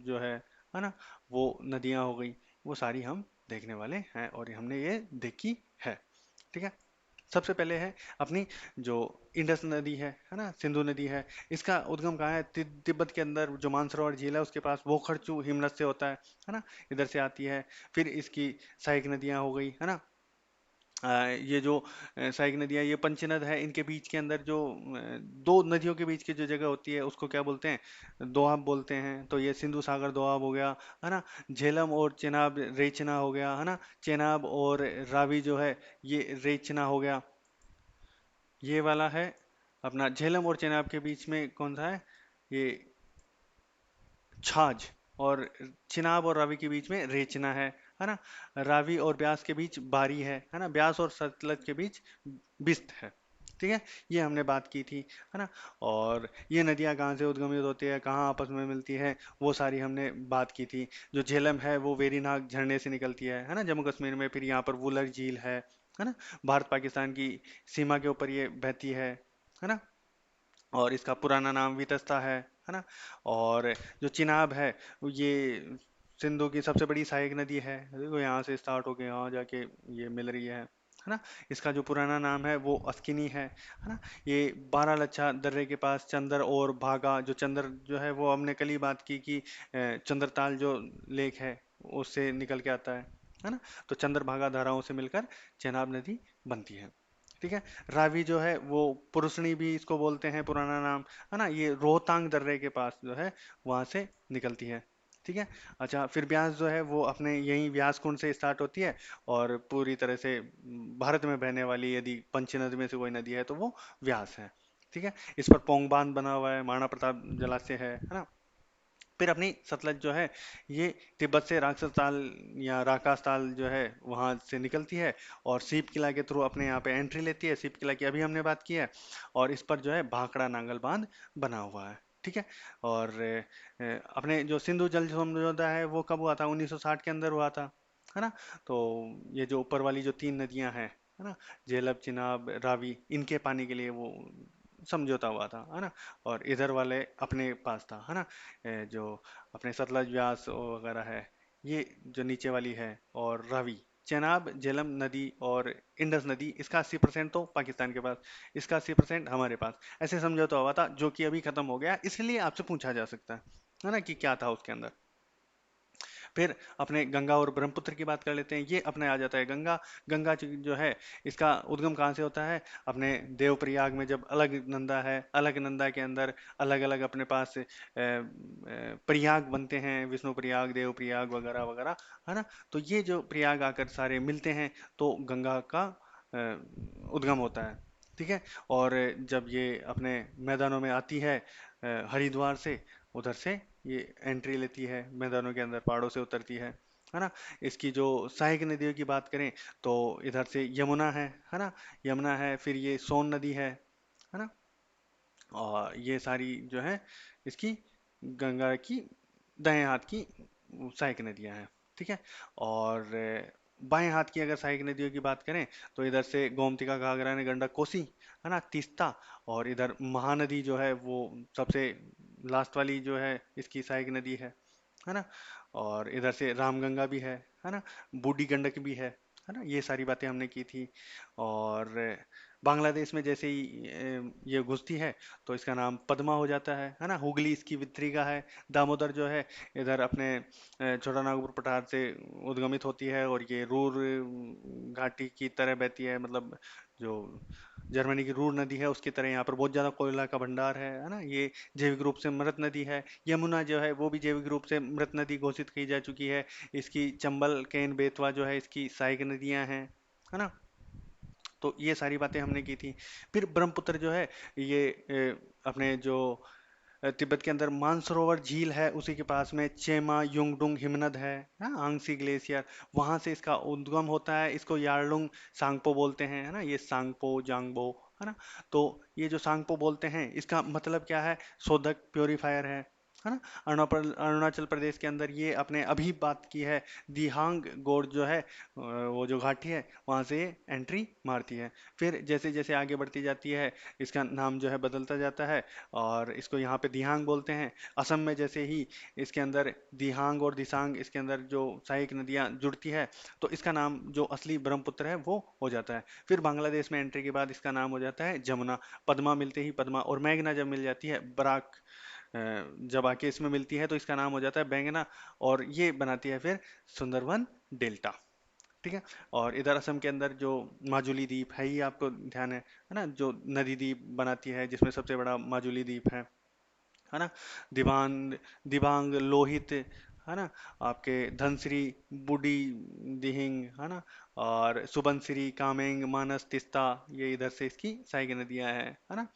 जो है ना, वो नदियां हो गई। वो सारी हम देखने वाले हैं और हमने ये देखी है। ठीक है। सबसे पहले है अपनी जो इंडस नदी है ना, सिंधु नदी है। इसका उद्गम कहाँ है? तिब्बत के अंदर जो मानसरोवर झील है उसके पास, वो खरचू हिमनद से होता है ना। इधर से आती है। फिर इसकी सहायक नदियां हो गई, है ना। ये जो सहायक नदियां, ये पंचनद है, इनके बीच के अंदर जो दो नदियों के बीच की जो जगह होती है उसको क्या बोलते हैं? दोआब बोलते हैं। तो ये सिंधु सागर दोआब हो गया, है ना। झेलम और चेनाब रेचना हो गया, है ना। चेनाब और रावी जो है ये रेचना हो गया। ये वाला है अपना झेलम और चेनाब के बीच में कौन सा है? ये छाछ। और चिनाब और रावी के बीच में रेचना है ना। रावी और ब्यास के बीच बारी है ना। ब्यास और सतलज के बीच बिस्त है। ठीक है। ये हमने बात की थी, है ना। और ये नदियां कहाँ से उद्गमित होती है, कहाँ आपस में मिलती है, वो सारी हमने बात की थी। जो झेलम है वो वेरीनाग झरने से निकलती है ना, जम्मू कश्मीर में। फिर यहाँ पर वुलर झील है ना। भारत पाकिस्तान की सीमा के ऊपर ये बहती है ना। और इसका पुराना नाम वितस्ता है ना। और जो चिनाब है ये सिंधु की सबसे बड़ी सहायक नदी है। देखो यहाँ से स्टार्ट होके यहाँ जाके ये मिल रही है ना। इसका जो पुराना नाम है वो अस्किनी है ना। ये बारालच्छा दर्रे के पास चंदर और भागा, जो चंदर जो है वो हमने कल ही बात की कि चंद्रताल जो लेक है उससे निकल के आता है ना। तो चंद्रभागा धाराओं से मिलकर चेनाब नदी बनती है। ठीक है। रावी जो है वो पुरुषनी भी इसको बोलते हैं, पुराना नाम, है ना। ये रोहतांग दर्रे के पास जो है वहां से निकलती है। ठीक है। अच्छा, फिर ब्यास जो है वो अपने यहीं व्यास कुंड से स्टार्ट होती है। और पूरी तरह से भारत में बहने वाली यदि पंचनद में से कोई नदी है तो वो व्यास है। ठीक है। इस पर पोंग बांध बना हुआ है, महाराणा प्रताप जलाशय है ना। फिर अपनी सतलज जो है ये तिब्बत से राक्षस ताल या राकास ताल जो है वहां से निकलती है। और सीप किला के थ्रू अपने यहाँ पे एंट्री लेती है। सीप किला की अभी हमने बात की है। और इस पर जो है भाखड़ा नांगल बांध बना हुआ है। ठीक है। और अपने जो सिंधु जल समझौता है वो कब हुआ था? 1960 के अंदर हुआ था, है ना। तो ये जो ऊपर वाली जो तीन नदियां हैं, है ना, झेलम, चिनाब, रावी, इनके पानी के लिए वो समझौता हुआ था, है ना। और इधर वाले अपने पास था, है ना। जो अपने सतलज, व्यास वगैरह है, ये जो नीचे वाली है। और रावी, चेनाब, झेलम नदी और इंडस नदी, इसका 80% तो पाकिस्तान के पास, इसका 80% हमारे पास। ऐसे समझौता हुआ था जो कि अभी खत्म हो गया। इसलिए आपसे पूछा जा सकता है ना, कि क्या था उसके अंदर। फिर अपने गंगा और ब्रह्मपुत्र की बात कर लेते हैं। ये अपने आ जाता है गंगा। गंगा जो है इसका उद्गम कहाँ से होता है? अपने देवप्रयाग में, जब अलकनंदा है, अलकनंदा के अंदर अलग अलग अपने पास प्रयाग बनते हैं, विष्णु प्रयाग, देव प्रयाग वगैरह वगैरह, है ना। तो ये जो प्रयाग आकर सारे मिलते हैं तो गंगा का उद्गम होता है। ठीक है। और जब ये अपने मैदानों में आती है हरिद्वार से, उधर से ये एंट्री लेती है मैदानों के अंदर, पहाड़ों से उतरती है। है ना। इसकी जो सहायक नदियों की बात करें तो इधर से यमुना है ना। यमुना है, फिर ये सोन नदी है ना। और ये सारी जो है इसकी गंगा की दाएं हाथ की सहायक नदियां हैं, ठीक है। और बाएं हाथ की अगर सहायक नदियों की बात करें तो इधर से गोमती का घाघरा ने गंडक कोसी, है ना, तीस्ता। और इधर महानदी जो है वो सबसे लास्ट वाली जो है इसकी सहायक नदी है ना। और इधर से रामगंगा भी है ना। बूढ़ी गंडक भी है ना। ये सारी बातें हमने की थी। और बांग्लादेश में जैसे ही ये घुसती है तो इसका नाम पद्मा हो जाता है ना। हुगली इसकी वितरिका है। दामोदर जो है इधर अपने छोटा नागपुर पठार से उद्गमित होती है और ये रूर घाटी की तरह बहती है, मतलब जो जर्मनी की रूर नदी है उसकी तरह यहाँ पर बहुत ज़्यादा कोयला का भंडार है ना। ये जैविक रूप से मृत नदी है। यमुना जो है वो भी जैविक रूप से मृत नदी घोषित की जा चुकी है। इसकी चंबल केन बेतवा जो है इसकी सहायक नदियां हैं, है ना। तो ये सारी बातें हमने की थी। फिर ब्रह्मपुत्र जो है ये अपने जो तिब्बत के अंदर मानसरोवर झील है उसी के पास में चेमा युंगडुंग हिमनद है ना, आंगसी ग्लेशियर, वहां से इसका उद्गम होता है। इसको यारलुंग सांगपो बोलते हैं, है ना, ये सांगपो जांगबो, है ना। तो ये जो सांगपो बोलते हैं इसका मतलब क्या है? शोधक, प्योरीफायर है ना। अरुणाचल प्रदेश के अंदर ये अपने अभी बात की है दिहांग गोड जो है वो जो घाटी है वहां से ये एंट्री मारती है। फिर जैसे जैसे आगे बढ़ती जाती है इसका नाम जो है बदलता जाता है और इसको यहाँ पे दिहांग बोलते हैं। असम में जैसे ही इसके अंदर दिहांग और दिसांग इसके अंदर जो सहायक नदियाँ जुड़ती है तो इसका नाम जो असली ब्रह्मपुत्र है वो हो जाता है। फिर बांग्लादेश में एंट्री के बाद इसका नाम हो जाता है जमुना। पद्मा मिलते ही पद्मा, और मेघना जब मिल जाती है, बराक जब आके इसमें मिलती है तो इसका नाम हो जाता है बैंगना। और ये बनाती है फिर सुंदरवन डेल्टा, ठीक है। और इधर असम के अंदर जो माजुली द्वीप है ही आपको ध्यान है ना, जो नदी द्वीप बनाती है जिसमें सबसे बड़ा माजुली द्वीप है ना। दिबांग, दिबांग लोहित, है ना, आपके धनसिरी, बूडी, दिहिंग, है ना। और सुबनसिरी, कामेंग, मानस, तिस्ता, ये इधर से इसकी सहायक नदियां हैं, है ना।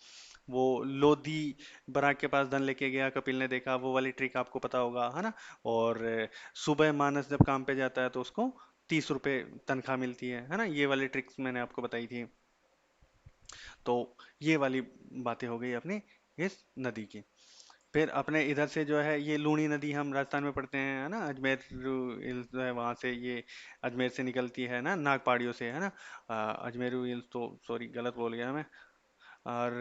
वो लोधी, बराक के पास धन लेके गया, कपिल ने देखा, वो वाली ट्रिक आपको पता होगा, है ना। और सुबह मानस जब काम पे जाता है तो उसको 30 रुपए तनख्वाह मिलती है ना। ये वाली ट्रिक्स मैंने आपको बताई थी। तो ये वाली बातें हो गई अपनी इस नदी की। फिर अपने इधर से जो है ये लूनी नदी हम राजस्थान में पढ़ते हैं, है ना। अजमेर हिल्स जो है वहाँ से ये अजमेर से निकलती है ना, नागपाड़ियों से, है ना। अजमेर हिल्स तो सॉरी गलत बोल गया मैं। और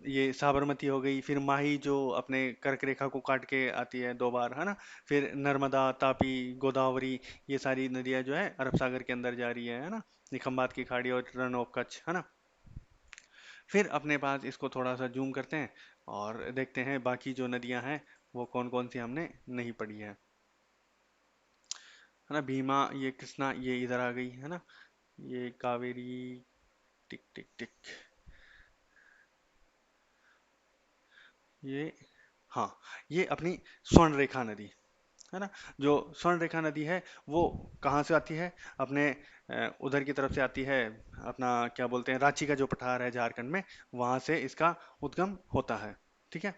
ये साबरमती हो गई, फिर माही जो अपने कर्क रेखा को काट के आती है 2 बार, है ना। फिर नर्मदा, तापी, गोदावरी, ये सारी नदियाँ जो है अरब सागर के अंदर जा रही है ना। निखंबात की खाड़ी और रन ऑफ कच्छ, है ना। फिर अपने पास इसको थोड़ा सा जूम करते हैं और देखते हैं बाकी जो नदियां हैं वो कौन कौन सी हमने नहीं पढ़ी है ना। भीमा, ये कृष्णा, ये इधर आ गई, है ना। ये कावेरी, टिक टिक टिक, ये, हाँ, ये अपनी स्वर्ण रेखा नदी, है ना। जो स्वर्ण रेखा नदी है वो कहाँ से आती है? अपने उधर की तरफ से आती है, अपना क्या बोलते हैं, रांची का जो पठार है झारखंड में, वहां से इसका उद्गम होता है, ठीक है।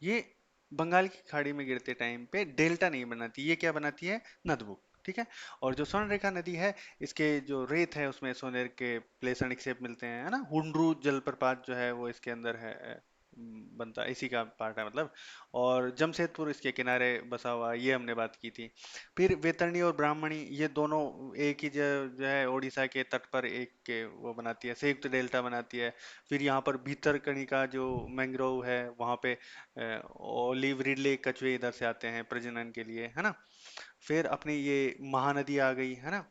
ये बंगाल की खाड़ी में गिरते टाइम पे डेल्टा नहीं बनाती, ये क्या बनाती है? नदबुक, ठीक है। और जो स्वर्णरेखा नदी है इसके जो रेत है उसमें सोने के प्लेसन निक्षेप मिलते हैं, है ना। हुंड्रू जलप्रपात जो है वो इसके अंदर है, बनता इसी का पार्ट है मतलब। और जमशेदपुर इसके किनारे बसा हुआ है, ये हमने बात की थी। फिर वैतरणी और ब्राह्मणी ये दोनों एक ही जो है उड़ीसा के तट पर एक के वो बनाती है, संयुक्त डेल्टा बनाती है। फिर यहाँ पर भीतरकनिका जो मैंग्रोव है वहाँ पे ओलिव रिडले कछुए इधर से आते हैं प्रजनन के लिए, है ना। फिर अपनी ये महानदी आ गई, है ना।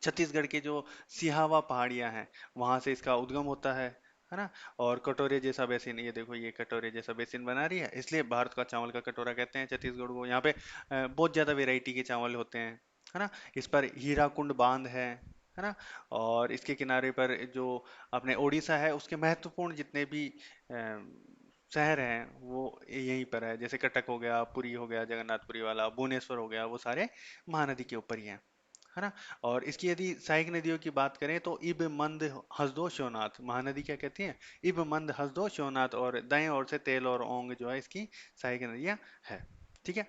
छत्तीसगढ़ के जो सिहावा पहाड़ियां हैं वहां से इसका उद्गम होता है ना। और कटोरे जैसा बेसिन, ये देखो ये कटोरे जैसा बेसिन बना रही है, इसलिए भारत का चावल का कटोरा कहते हैं छत्तीसगढ़ को। यहाँ पे बहुत ज्यादा वेराइटी के चावल होते हैं, है ना। इस पर हीराकुंड बांध है ना। और इसके किनारे पर जो अपने उड़ीसा है उसके महत्वपूर्ण जितने भी शहर हैं वो यहीं पर है, जैसे कटक हो गया, पुरी हो गया, जगन्नाथपुरी वाला, भुवनेश्वर हो गया, वो सारे महानदी के ऊपर ही हैं, है ना। और इसकी यदि सहायक नदियों की बात करें तो इब, मंद, हसदो, शिवनाथ, महानदी क्या कहती हैं? इब, मंद, हसदो, शिवनाथ। और दाएं ओर से तेल और ओंग जो है इसकी सहायक नदियां है, ठीक है।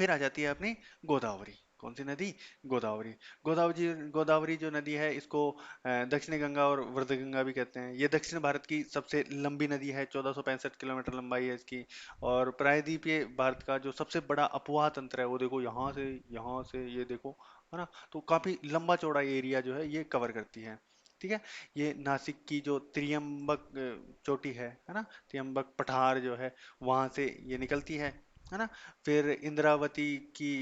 फिर आ जाती है अपनी गोदावरी। कौन सी नदी? गोदावरी। गोदावरी गोदावरी जो नदी है इसको दक्षिणी गंगा और वर्धगंगा भी कहते हैं। ये दक्षिण भारत की सबसे लंबी नदी है, 1465 किलोमीटर लंबाई है इसकी। और प्रायद्वीपीय भारत का जो सबसे बड़ा अपवाह तंत्र है वो देखो, यहाँ से ये देखो, है ना। तो काफी लंबा चौड़ा एरिया जो है ये कवर करती है। ठीक है। ये नासिक की जो त्रियंबक चोटी है ना, त्रियंबक पठार जो है, वहां से ये निकलती है ना। फिर इंद्रावती की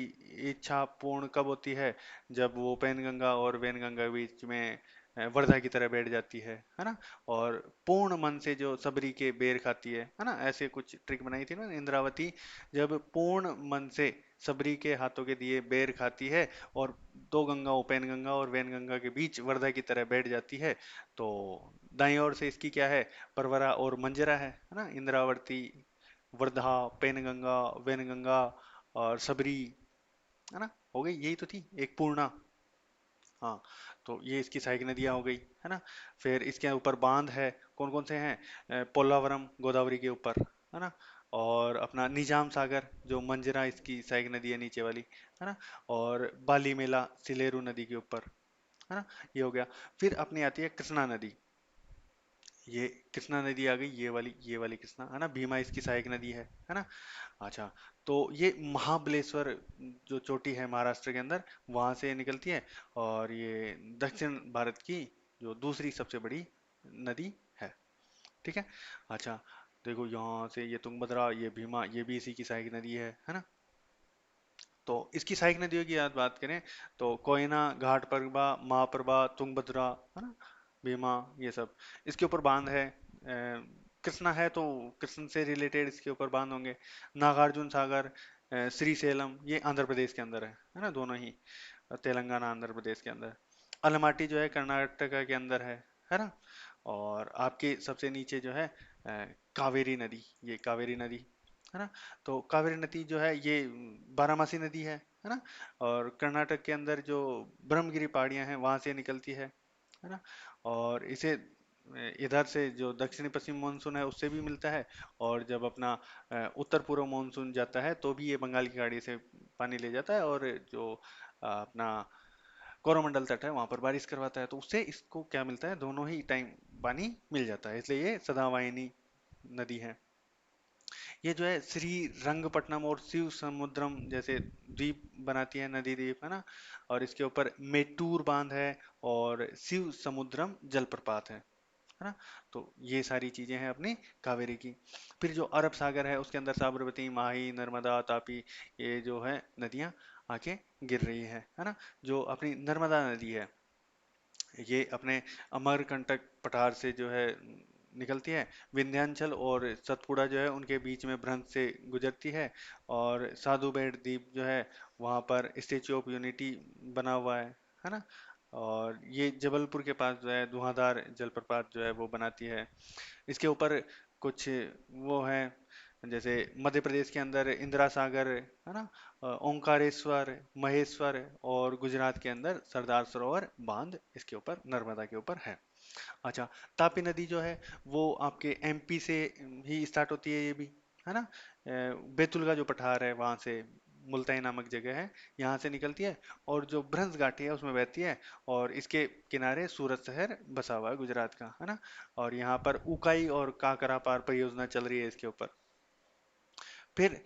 इच्छा पूर्ण कब होती है? जब वो पैनगंगा और वैनगंगा के बीच में वर्धा की तरह बैठ जाती है ना। और पूर्ण मन से जो सबरी के बेर खाती है ना, ऐसे कुछ ट्रिक बनाई थी ना इंद्रावती। जब पूर्ण मन से सबरी के हाथों के दिए बेर खाती है और दो गंगाओं, पैनगंगा और वैनगंगा के बीच वर्धा की तरह बैठ जाती है, तो दाईं ओर से इसकी क्या है? परवरा और मंजरा है ना। इंद्रावती, वर्धा, पेनगंगा, वैनगंगा और सबरी, है ना। हो गई, यही तो थी एक पूर्णा। हाँ, तो ये इसकी सहायक नदियां हो गई, है ना। फिर इसके ऊपर बांध है, कौन कौन से हैं? पोलावरम गोदावरी के ऊपर, है ना। और अपना निजाम सागर जो मंजरा इसकी सहायक नदी है नीचे वाली, है ना। और बाली मेला सिलेरू नदी के ऊपर, है ना। ये हो गया। फिर अपनी आती है कृष्णा नदी। ये कृष्णा नदी आ गई, ये वाली कृष्णा, है ना। भीमा इसकी सहायक नदी है ना। अच्छा, तो ये महाबलेश्वर जो चोटी है महाराष्ट्र के अंदर, वहां से निकलती है। और ये दक्षिण भारत की जो दूसरी सबसे बड़ी नदी है। ठीक है। अच्छा, देखो यहाँ से ये तुंगभद्रा, ये भीमा, ये भी इसी की सहायक नदी है ना। तो इसकी सहायक नदियों की याद बात करें तो कोयना, घाटप्रभा, महाप्रभा, तुंगभद्रा, है ना, भीमा, ये सब। इसके ऊपर बांध है। कृष्णा है तो कृष्ण से रिलेटेड इसके ऊपर बांध होंगे। नागार्जुन सागर, श्रीशैलम, ये आंध्र प्रदेश के अंदर है ना, दोनों ही। तेलंगाना आंध्र प्रदेश के अंदर। अलमाटी जो है कर्नाटका के अंदर है ना। और आपके सबसे नीचे जो है कावेरी नदी, ये कावेरी नदी, है ना। तो कावेरी नदी जो है ये बारामासी नदी है ना। और कर्नाटक के अंदर जो ब्रह्मगिरी पहाड़ियां हैं वहां से निकलती है ना। और इसे इधर से जो दक्षिणी पश्चिम मानसून है उससे भी मिलता है। और जब अपना उत्तर पूर्व मानसून जाता है तो भी ये बंगाल की खाड़ी से पानी ले जाता है, और जो अपना कोरोमंडल तट है वहां पर बारिश करवाता है, तो उससे इसको क्या मिलता है? दोनों ही टाइम पानी मिल जाता है, इसलिए ये सदावाहिनी नदी है। ये जो है श्री रंगपट्टनम और शिव समुद्रम जैसे द्वीप बनाती है, नदी द्वीप, है ना। और इसके ऊपर मेट्टूर बांध है और शिव समुद्रम जलप्रपात है ना। तो ये सारी चीजें हैं अपनी कावेरी की। फिर जो अरब सागर है उसके अंदर साबरमती, माही, नर्मदा, तापी, ये जो है नदियां आके गिर रही है ना। जो अपनी नर्मदा नदी है ये अपने अमरकंटक पठार से जो है निकलती है। विंध्याचल और सतपुड़ा जो है उनके बीच में भ्रंश से गुजरती है। और साधु बेट द्वीप जो है वहाँ पर स्टेच्यू ऑफ यूनिटी बना हुआ है ना। और ये जबलपुर के पास जो है धुआंधार जलप्रपात जो है वो बनाती है। इसके ऊपर कुछ वो है, जैसे मध्य प्रदेश के अंदर इंदिरा सागर, है ना, ओंकारेश्वर, महेश्वर, और गुजरात के अंदर सरदार सरोवर बांध इसके ऊपर नर्मदा के ऊपर है। अच्छा, तापी नदी जो है वो आपके एमपी से ही स्टार्ट होती है, ये भी, है ना। बैतुल का जो पठार है वहां से, मुल्ताई नामक जगह है, यहाँ से निकलती है। और जो भ्रंश घाटी है उसमें बहती है। और इसके किनारे सूरत शहर बसा हुआ है गुजरात का, है ना। और यहाँ पर उकाई और काकरा पार परियोजना चल रही है इसके ऊपर। फिर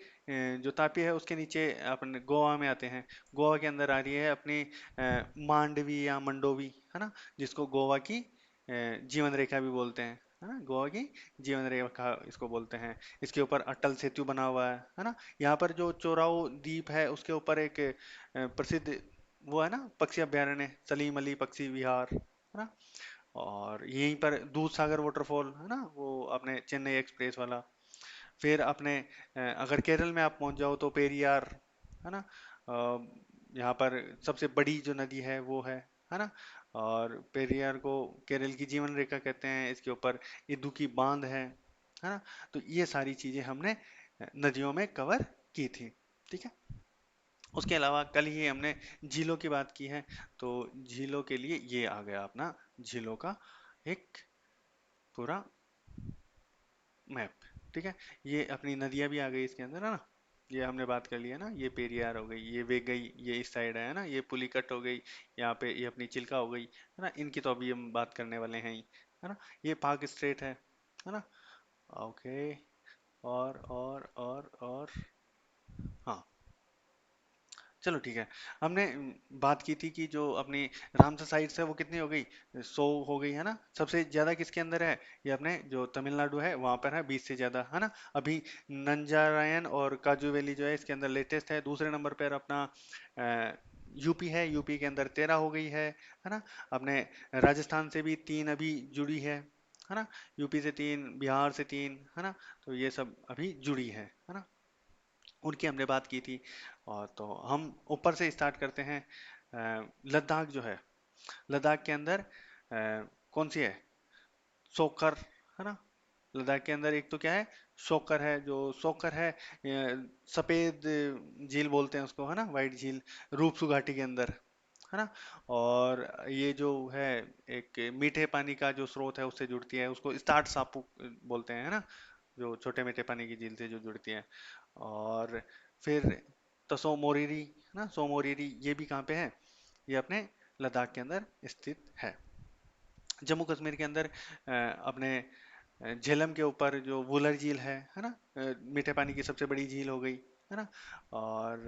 जो तापी है उसके नीचे अपने गोवा में आते हैं। गोवा के अंदर आ रही है अपनी मांडवी या मंडोवी, है ना, जिसको गोवा की जीवन रेखा भी बोलते हैं, है ना। गोवा की जीवन रेखा इसको बोलते हैं। इसके ऊपर अटल सेतु बना हुआ है ना। यहाँ पर जो चोराओ द्वीप है उसके ऊपर एक प्रसिद्ध वो है ना पक्षी अभयारण्य, सलीम अली पक्षी विहार, है ना। और यहीं पर दूध सागर वाटरफॉल, है ना, वो अपने चेन्नई एक्सप्रेस वाला। फिर अपने अगर केरल में आप पहुंच जाओ तो पेरियार, है ना। यहाँ पर सबसे बड़ी जो नदी है वो है ना। और पेरियार को केरल की जीवन रेखा कहते हैं। इसके ऊपर इदुक्की बांध है ना। तो ये सारी चीजें हमने नदियों में कवर की थी। ठीक है। उसके अलावा कल ही हमने झीलों की बात की है, तो झीलों के लिए ये आ गया अपना झीलों का एक पूरा मैप। ठीक है। ये अपनी नदियां भी आ गई इसके अंदर, है ना। ये हमने बात कर लिया ना, ये पेरियार हो गई, ये वेगई, ये इस साइड है ना, ये पुलिकट हो गई, यहाँ पे ये अपनी चिल्का हो गई, है ना, इनकी तो अभी हम बात करने वाले हैं ही, है ना। ये पाक स्ट्रेट है ना। ओके। और हाँ, चलो ठीक है। हमने बात की थी कि जो अपनी रामसर साइट्स है वो कितनी हो गई, 100 हो गई है ना। सबसे ज्यादा किसके अंदर है, ये अपने जो तमिलनाडु है वहां पर है, 20 से ज्यादा, है ना। अभी नंजारायन और काजू वैली जो है इसके अंदर लेटेस्ट है। दूसरे नंबर पर अपना यूपी है, यूपी के अंदर 13 हो गई है ना। अपने राजस्थान से भी 3 अभी जुड़ी है ना। यूपी से 3, बिहार से 3, है ना। तो ये सब अभी जुड़ी है ना। उनकी हमने बात की थी। और तो हम ऊपर से स्टार्ट करते हैं। लद्दाख जो है, लद्दाख के अंदर कौन सी है, सोकर, है ना। लद्दाख के अंदर एक तो क्या है, शोकर है। जो शोकर है सफेद झील बोलते हैं उसको, है ना, वाइट झील, रूपसू घाटी के अंदर, है ना। और ये जो है एक मीठे पानी का जो स्रोत है उससे जुड़ती है, उसको स्टार्ट सापू बोलते हैं, है ना, जो छोटे मीठे पानी की झील से जो जुड़ती है। और फिर तसो मोरिरी, है ना, सोमोरिरी, ये भी कहाँ पे है, ये अपने लद्दाख के अंदर स्थित है। जम्मू कश्मीर के अंदर अपने झेलम के ऊपर जो वुलर झील है ना, मीठे पानी की सबसे बड़ी झील हो गई, है ना। और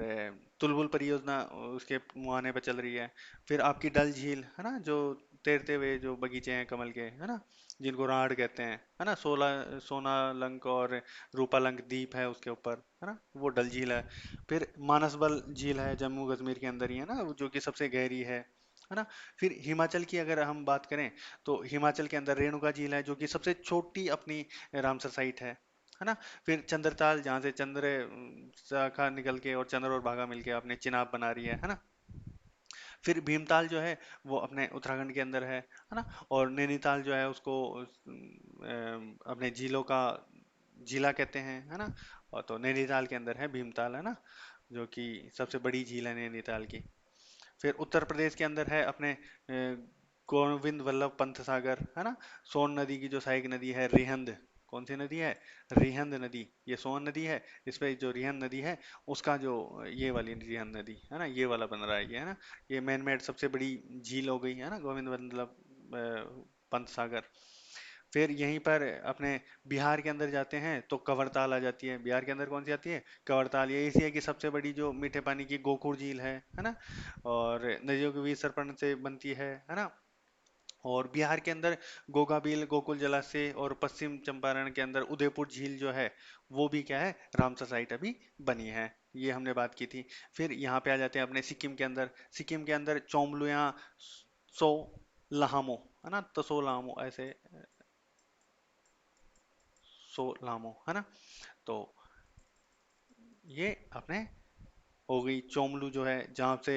तुलबुल परियोजना उसके मुहाने पर चल रही है। फिर आपकी डल झील, है ना, जो तैरते हुए जो बगीचे हैं कमल के, है ना, जिनको राढ़ कहते हैं, है ना, सोना लंक और रूपालंक द्वीप है उसके ऊपर, है ना, वो डल झील है। फिर मानसबल झील है जम्मू कश्मीर के अंदर ही, है ना, जो कि सबसे गहरी है ना। फिर हिमाचल की अगर हम बात करें तो हिमाचल के अंदर रेणुका झील है, जो कि सबसे छोटी अपनी रामसर साइट है ना। फिर चंद्रताल, जहाँ से चंद्र शाखा निकल के और चंद्र और भागा मिलके अपने चिनाब बना रही है ना। फिर भीमताल जो है वो अपने उत्तराखंड के अंदर है ना। और नैनीताल जो है उसको अपने झीलों का जिला कहते हैं, है ना। और तो नैनीताल के अंदर है भीमताल, है ना, जो कि सबसे बड़ी झील है नैनीताल की। फिर उत्तर प्रदेश के अंदर है अपने गोविंद वल्लभ पंत सागर, है ना। सोन नदी की जो सहायक नदी है रिहंद, कौन सी नदी है, रिहंद नदी, ये सोन नदी है। इस पे जो रिहंद नदी है उसका जो ये वाली रिहंद नदी है ना, ये वाला बन रहा है ये, है ना। ये मैन मेड सबसे बड़ी झील हो गई है ना, गोविंद वल्लभ पंत सागर। फिर यहीं पर अपने बिहार के अंदर जाते हैं तो कवरताल आ जाती है। बिहार के अंदर कौन सी आती है, कवरताल। ये इसी है कि सबसे बड़ी जो मीठे पानी की गोकुड़ झील है ना। और नदियों के बीच सरपण से बनती है ना। और बिहार के अंदर गोगाबिल, गोकुल जलाशय, और पश्चिम चंपारण के अंदर उदयपुर झील जो है वो भी क्या है, रामसर साइट अभी बनी है। ये हमने बात की थी। फिर यहाँ पे आ जाते हैं अपने सिक्किम के अंदर। सिक्किम के अंदर चोमलुया, सो लामो, है ना, तसो लामो ऐसे, सो लामो, है ना। तो ये अपने हो गई चोमलू जो है, जहाँ से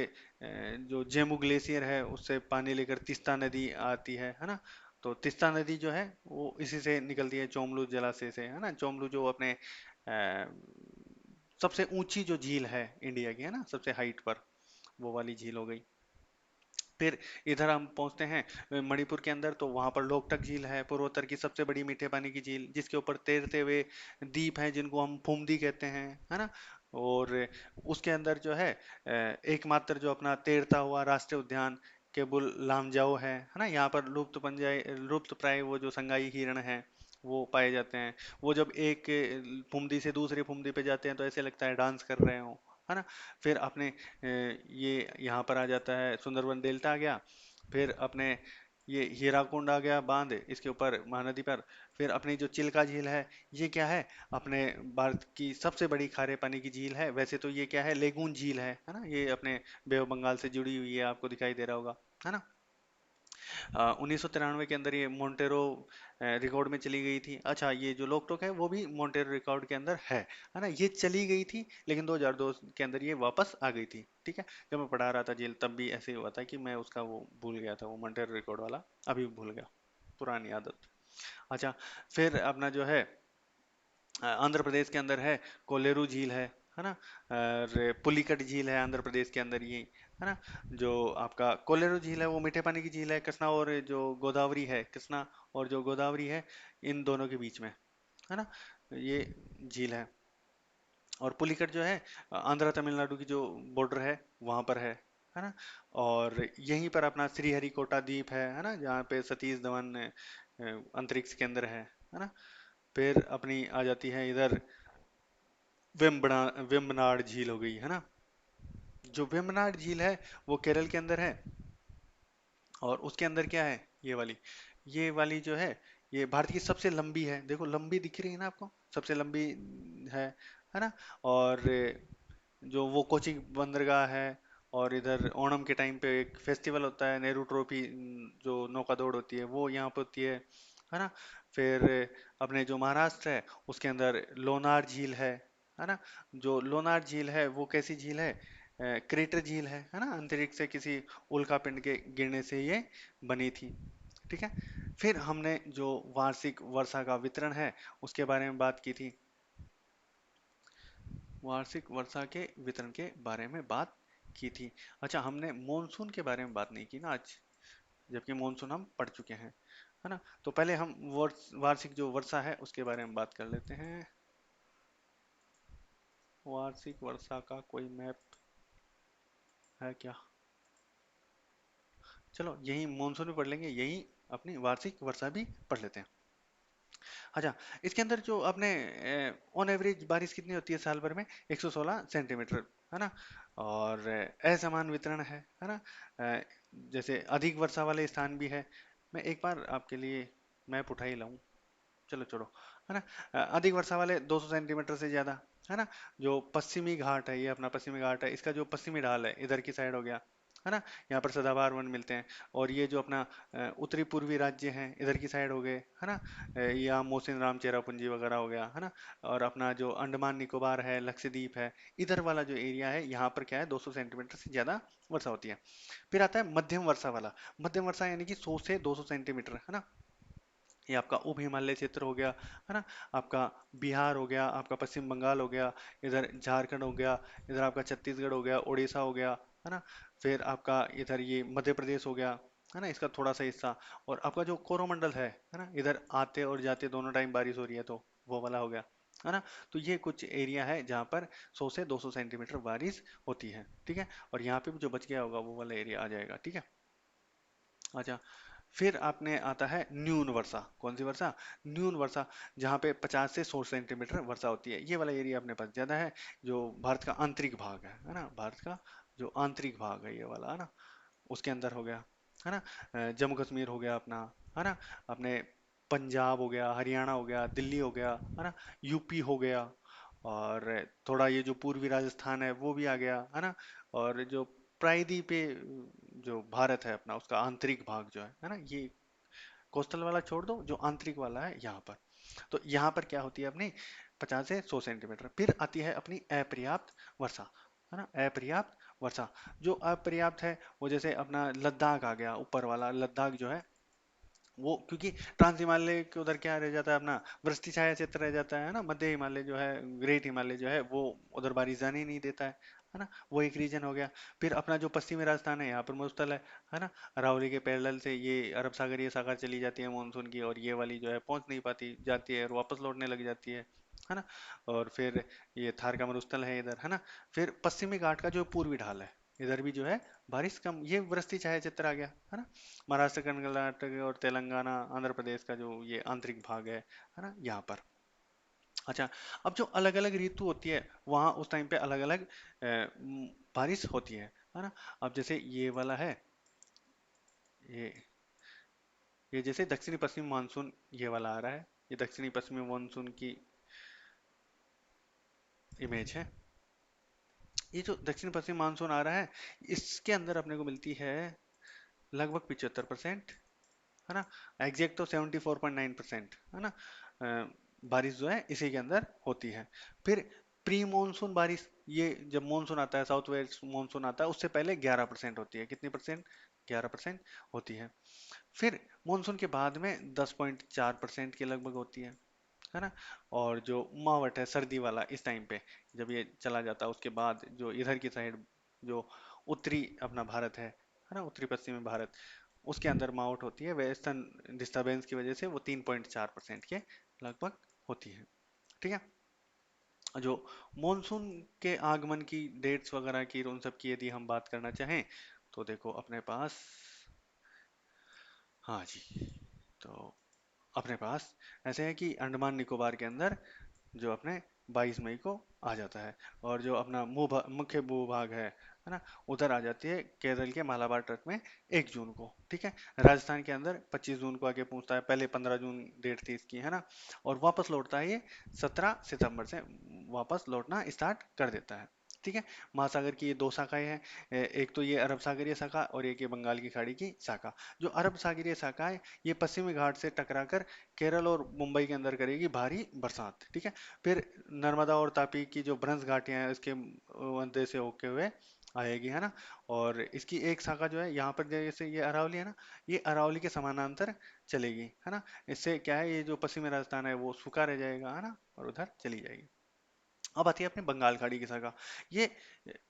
जो जेमू ग्लेशियर है उससे पानी लेकर तिस्ता नदी आती है ना। तो तिस्ता नदी जो है वो इसी से निकलती है, चोमलू जलाशय से, है ना। चोमलू जो अपने सबसे ऊंची जो झील है इंडिया की, है ना, सबसे हाइट पर, वो वाली झील हो गई। फिर इधर हम पहुंचते हैं मणिपुर के अंदर, तो वहां पर लोकटक झील है, पूर्वोत्तर की सबसे बड़ी मीठे पानी की झील, जिसके ऊपर तैरते हुए द्वीप हैं जिनको हम फुमदी कहते हैं, है ना। और उसके अंदर जो है एकमात्र जो अपना तैरता हुआ राष्ट्रीय उद्यान केबुल लामजाओ है ना। यहाँ पर लुप्त प्राय वो जो संगाई हिरण है वो पाए जाते हैं। वो जब एक फुमदी से दूसरी फुमदी पे जाते हैं तो ऐसे लगता है डांस कर रहे हो, है ना। फिर अपने ये यहाँ पर आ जाता है सुंदरबन डेल्टा आ गया। फिर अपने ये हीराकुंड आ गया बांध इसके ऊपर महानदी पर। फिर अपनी जो चिल्का झील है, ये क्या है, अपने भारत की सबसे बड़ी खारे पानी की झील है। वैसे तो ये क्या है, लेगून झील है ना। ये अपने बे ऑफ बंगाल से जुड़ी हुई है, आपको दिखाई दे रहा होगा, है ना। 1993 के अंदर ये मोंटेरो रिकॉर्ड में चली गई थी। अच्छा, ये जो लोकटोक है वो भी मोंटेरो रिकॉर्ड के अंदर है ना। ये चली गई थी लेकिन 2002 के अंदर ये वापस आ गई थी, ठीक है। जब मैं पढ़ा रहा था जेल तब भी ऐसे ही हुआ था कि मैं उसका वो भूल गया था, वो मोंटेरो रिकॉर्ड वाला अभी भूल गया, पुरानी आदत। अच्छा, फिर अपना जो है आंध्र प्रदेश के अंदर है कोलेरू झील है ना। और पुलिकट झील है आंध्र प्रदेश के अंदर ये, है ना। जो आपका कोलेरू झील है वो मीठे पानी की झील है, कृष्णा और जो गोदावरी है, कृष्णा और जो गोदावरी है इन दोनों के बीच में, है ना, ये झील है। और पुलिकट जो है आंध्र तमिलनाडु की जो बॉर्डर है वहां पर है ना। और यहीं पर अपना श्रीहरिकोटा द्वीप है ना, जहाँ पे सतीश धवन अंतरिक्ष के अंदर है ना। फिर अपनी आ जाती है इधर वेम्बना वेम्बनाड झील हो गई है ना। जो वेम्बनाड झील है वो केरल के अंदर है। और उसके अंदर क्या है, ये वाली जो है, ये भारत की सबसे लंबी है, देखो लंबी दिख रही है ना आपको, सबसे लंबी है ना। और जो वो कोची बंदरगाह है। और इधर ओणम के टाइम पे एक फेस्टिवल होता है, नेहरू ट्रॉफी जो नौका दौड़ होती है वो यहाँ पे होती है ना। फिर अपने जो महाराष्ट्र है उसके अंदर लोनार झील है ना। जो लोनार झील है वो कैसी झील है, क्रेटर झील है ना, अंतरिक्ष से किसी उल्कापिंड के गिरने से ये बनी थी। ठीक है। फिर हमने जो वार्षिक वर्षा का वितरण है उसके बारे में बात की थी, वार्षिक वर्षा के वितरण के बारे में बात की थी। अच्छा, हमने मॉनसून के बारे में बात नहीं की ना आज, जबकि मॉनसून हम पढ़ चुके हैं, है ना। तो पहले हम वार्षिक जो वर्षा है उसके बारे में बात कर लेते हैं। वार्षिक वर्षा का कोई मैप है क्या? चलो यही मॉनसून भी पढ़ लेंगे, यही अपनी वार्षिक वर्षा भी पढ़ लेते हैं। अच्छा, इसके अंदर जो अपने ऑन एवरेज बारिश कितनी होती है साल भर में, 116 सेंटीमीटर, है ना। और असमान वितरण है ना। अ, जैसे अधिक वर्षा वाले स्थान भी है। मैं एक बार आपके लिए मैप उठा ही लाऊं, चलो छोड़ो, है ना। अधिक वर्षा वाले 200 सेंटीमीटर से ज्यादा, है ना। जो पश्चिमी घाट है, ये अपना पश्चिमी घाट है, इसका जो पश्चिमी ढाल है इधर की साइड हो गया, है ना। यहाँ पर सदाबहार वन मिलते हैं। और ये जो अपना उत्तरी पूर्वी राज्य हैं इधर की साइड हो गए, है ना। या मोसिन राम चेरापूंजी वगैरह हो गया, है ना। और अपना जो अंडमान निकोबार है, लक्षद्वीप है, इधर वाला जो एरिया है यहाँ पर क्या है, 200 सेंटीमीटर से ज्यादा वर्षा होती है। फिर आता है मध्यम वर्षा वाला। मध्यम वर्षा यानी कि 100 से 200 सेंटीमीटर, है ना। ये आपका उप हिमालय क्षेत्र हो गया, है ना। आपका बिहार हो गया, आपका पश्चिम बंगाल हो गया, इधर झारखंड हो गया, इधर आपका छत्तीसगढ़ हो गया, उड़ीसा हो गया, है ना। फिर आपका इधर ये मध्य प्रदेश हो गया, है ना, इसका थोड़ा सा हिस्सा। और आपका जो कोरोमंडल है ना, इधर आते और जाते दोनों टाइम बारिश हो रही है तो वो वाला हो गया, है ना। तो ये कुछ एरिया है जहाँ पर 100 से 200 सेंटीमीटर बारिश होती है, ठीक है। और यहाँ पे भी जो बच गया होगा वो वाला एरिया आ जाएगा, ठीक है। अच्छा, फिर आपने आता है न्यून वर्षा, कौन सी वर्षा, न्यून वर्षा, जहाँ पे 50 से 100 सेंटीमीटर वर्षा होती है। ये वाला एरिया अपने पास ज्यादा है, जो भारत का आंतरिक भाग है ना, भारत का जो आंतरिक भाग है ये वाला, है ना, उसके अंदर हो गया, है ना। जम्मू कश्मीर हो गया अपना, है ना। अपने पंजाब हो गया, हरियाणा हो गया, दिल्ली हो गया, है ना, यूपी हो गया। और थोड़ा ये जो पूर्वी राजस्थान है वो भी आ गया, है ना। और जो प्रायद्वीपीय जो भारत है अपना, उसका आंतरिक भाग जो है ना, ये कोस्टल वाला छोड़ दो, जो आंतरिक वाला है यहाँ पर। तो यहाँ पर क्या होती है अपनी 50 से 100 सेंटीमीटर। फिर आती है अपनी अपर्याप्त वर्षा, है ना, अपर्याप्त वर्षा। जो अपर्याप्त है वो जैसे अपना लद्दाख आ गया, ऊपर वाला लद्दाख जो है, वो क्योंकि ट्रांस हिमालय के उधर क्या रह जाता है अपना, वृष्टि छाया क्षेत्र रह जाता है ना। मध्य हिमालय जो है, ग्रेट हिमालय जो है वो उधर बारिश जाने ही नहीं देता है ना। वो एक रीजन हो गया। फिर अपना जो पश्चिमी राजस्थान है यहाँ पर मरुस्थल है ना। अरावली के पैरेलल से ये अरब सागरीय सागर चली जाती है मानसून की, और ये वाली जो है पहुंच नहीं पाती, जाती है और वापस लौटने लग जाती है ना। और फिर ये थार का मरुस्थल है इधर, है ना। फिर पश्चिमी घाट का जो पूर्वी ढाल है, इधर भी जो है बारिश कम, ये वृष्टि छाया क्षेत्र आ गया, है ना। महाराष्ट्र, कर्नाटक और तेलंगाना, आंध्र प्रदेश का जो ये आंतरिक भाग है ना, यहाँ पर। अच्छा, अब जो अलग अलग ऋतु होती है वहाँ उस टाइम पे अलग अलग बारिश होती है ना। अब जैसे ये वाला है, ये ये जैसे दक्षिणी पश्चिमी मानसून ये वाला आ रहा है, ये दक्षिणी पश्चिमी मानसून की इमेज है। ये जो दक्षिण पश्चिम मानसून आ रहा है, इसके अंदर अपने को मिलती है लगभग 75%, है ना। एग्जैक्ट तो 74.9% है ना। बारिश जो है इसी के अंदर होती है। फिर प्री मानसून बारिश, ये जब मानसून आता है, साउथ वेस्ट मानसून आता है, उससे पहले 11% होती है, कितनी परसेंट, 11% होती है। फिर मानसून के बाद में 10.4% के लगभग होती है ना। और जो मावट है सर्दी वाला, इस टाइम पे जब ये चला जाता है उसके बाद जो इधर की साइड जो उत्तरी अपना भारत है ना, उत्तरी पश्चिमी भारत, उसके अंदर मावट होती है वेस्टर्न डिस्टरबेंस की वजह से, वो 3.4% के लगभग होती है, ठीक है। जो मॉनसून के आगमन की डेट्स वगैरह की, उन सब की यदि हम बात करना चाहें, तो देखो अपने पास, हाँ जी, तो अपने पास ऐसे है कि अंडमान निकोबार के अंदर जो अपने 22 मई को आ जाता है, और जो अपना मुख्य भूभाग है ना, उधर आ जाती है केरल के मालाबार तट में 1 जून को, ठीक है। राजस्थान के अंदर 25 जून को आके पहुंचता है, पहले 15 जून डेट थी इसकी, है ना। और वापस लौटता है ये 17 सितंबर से, वापस लौटना स्टार्ट कर देता है, ठीक है। महासागर की ये दो शाखाएं हैं, एक तो ये अरब सागरीय शाखा और एक ये बंगाल की खाड़ी की शाखा। जो अरब सागरीय शाखा है, ये पश्चिमी घाट से टकराकर केरल और मुंबई के अंदर करेगी भारी बरसात, ठीक है। फिर नर्मदा और तापी की जो ब्रंश घाटियां हैं, उसके मध्य से होके हुए आएगी, है ना। और इसकी एक शाखा जो है यहाँ पर, जैसे ये अरावली है ना, ये अरावली के समानांतर चलेगी, है ना। इससे क्या है, ये जो पश्चिमी राजस्थान है वो सूखा रह जाएगा, है ना, और उधर चली जाएगी। अब आती है अपने बंगाल खाड़ी की सागा। ये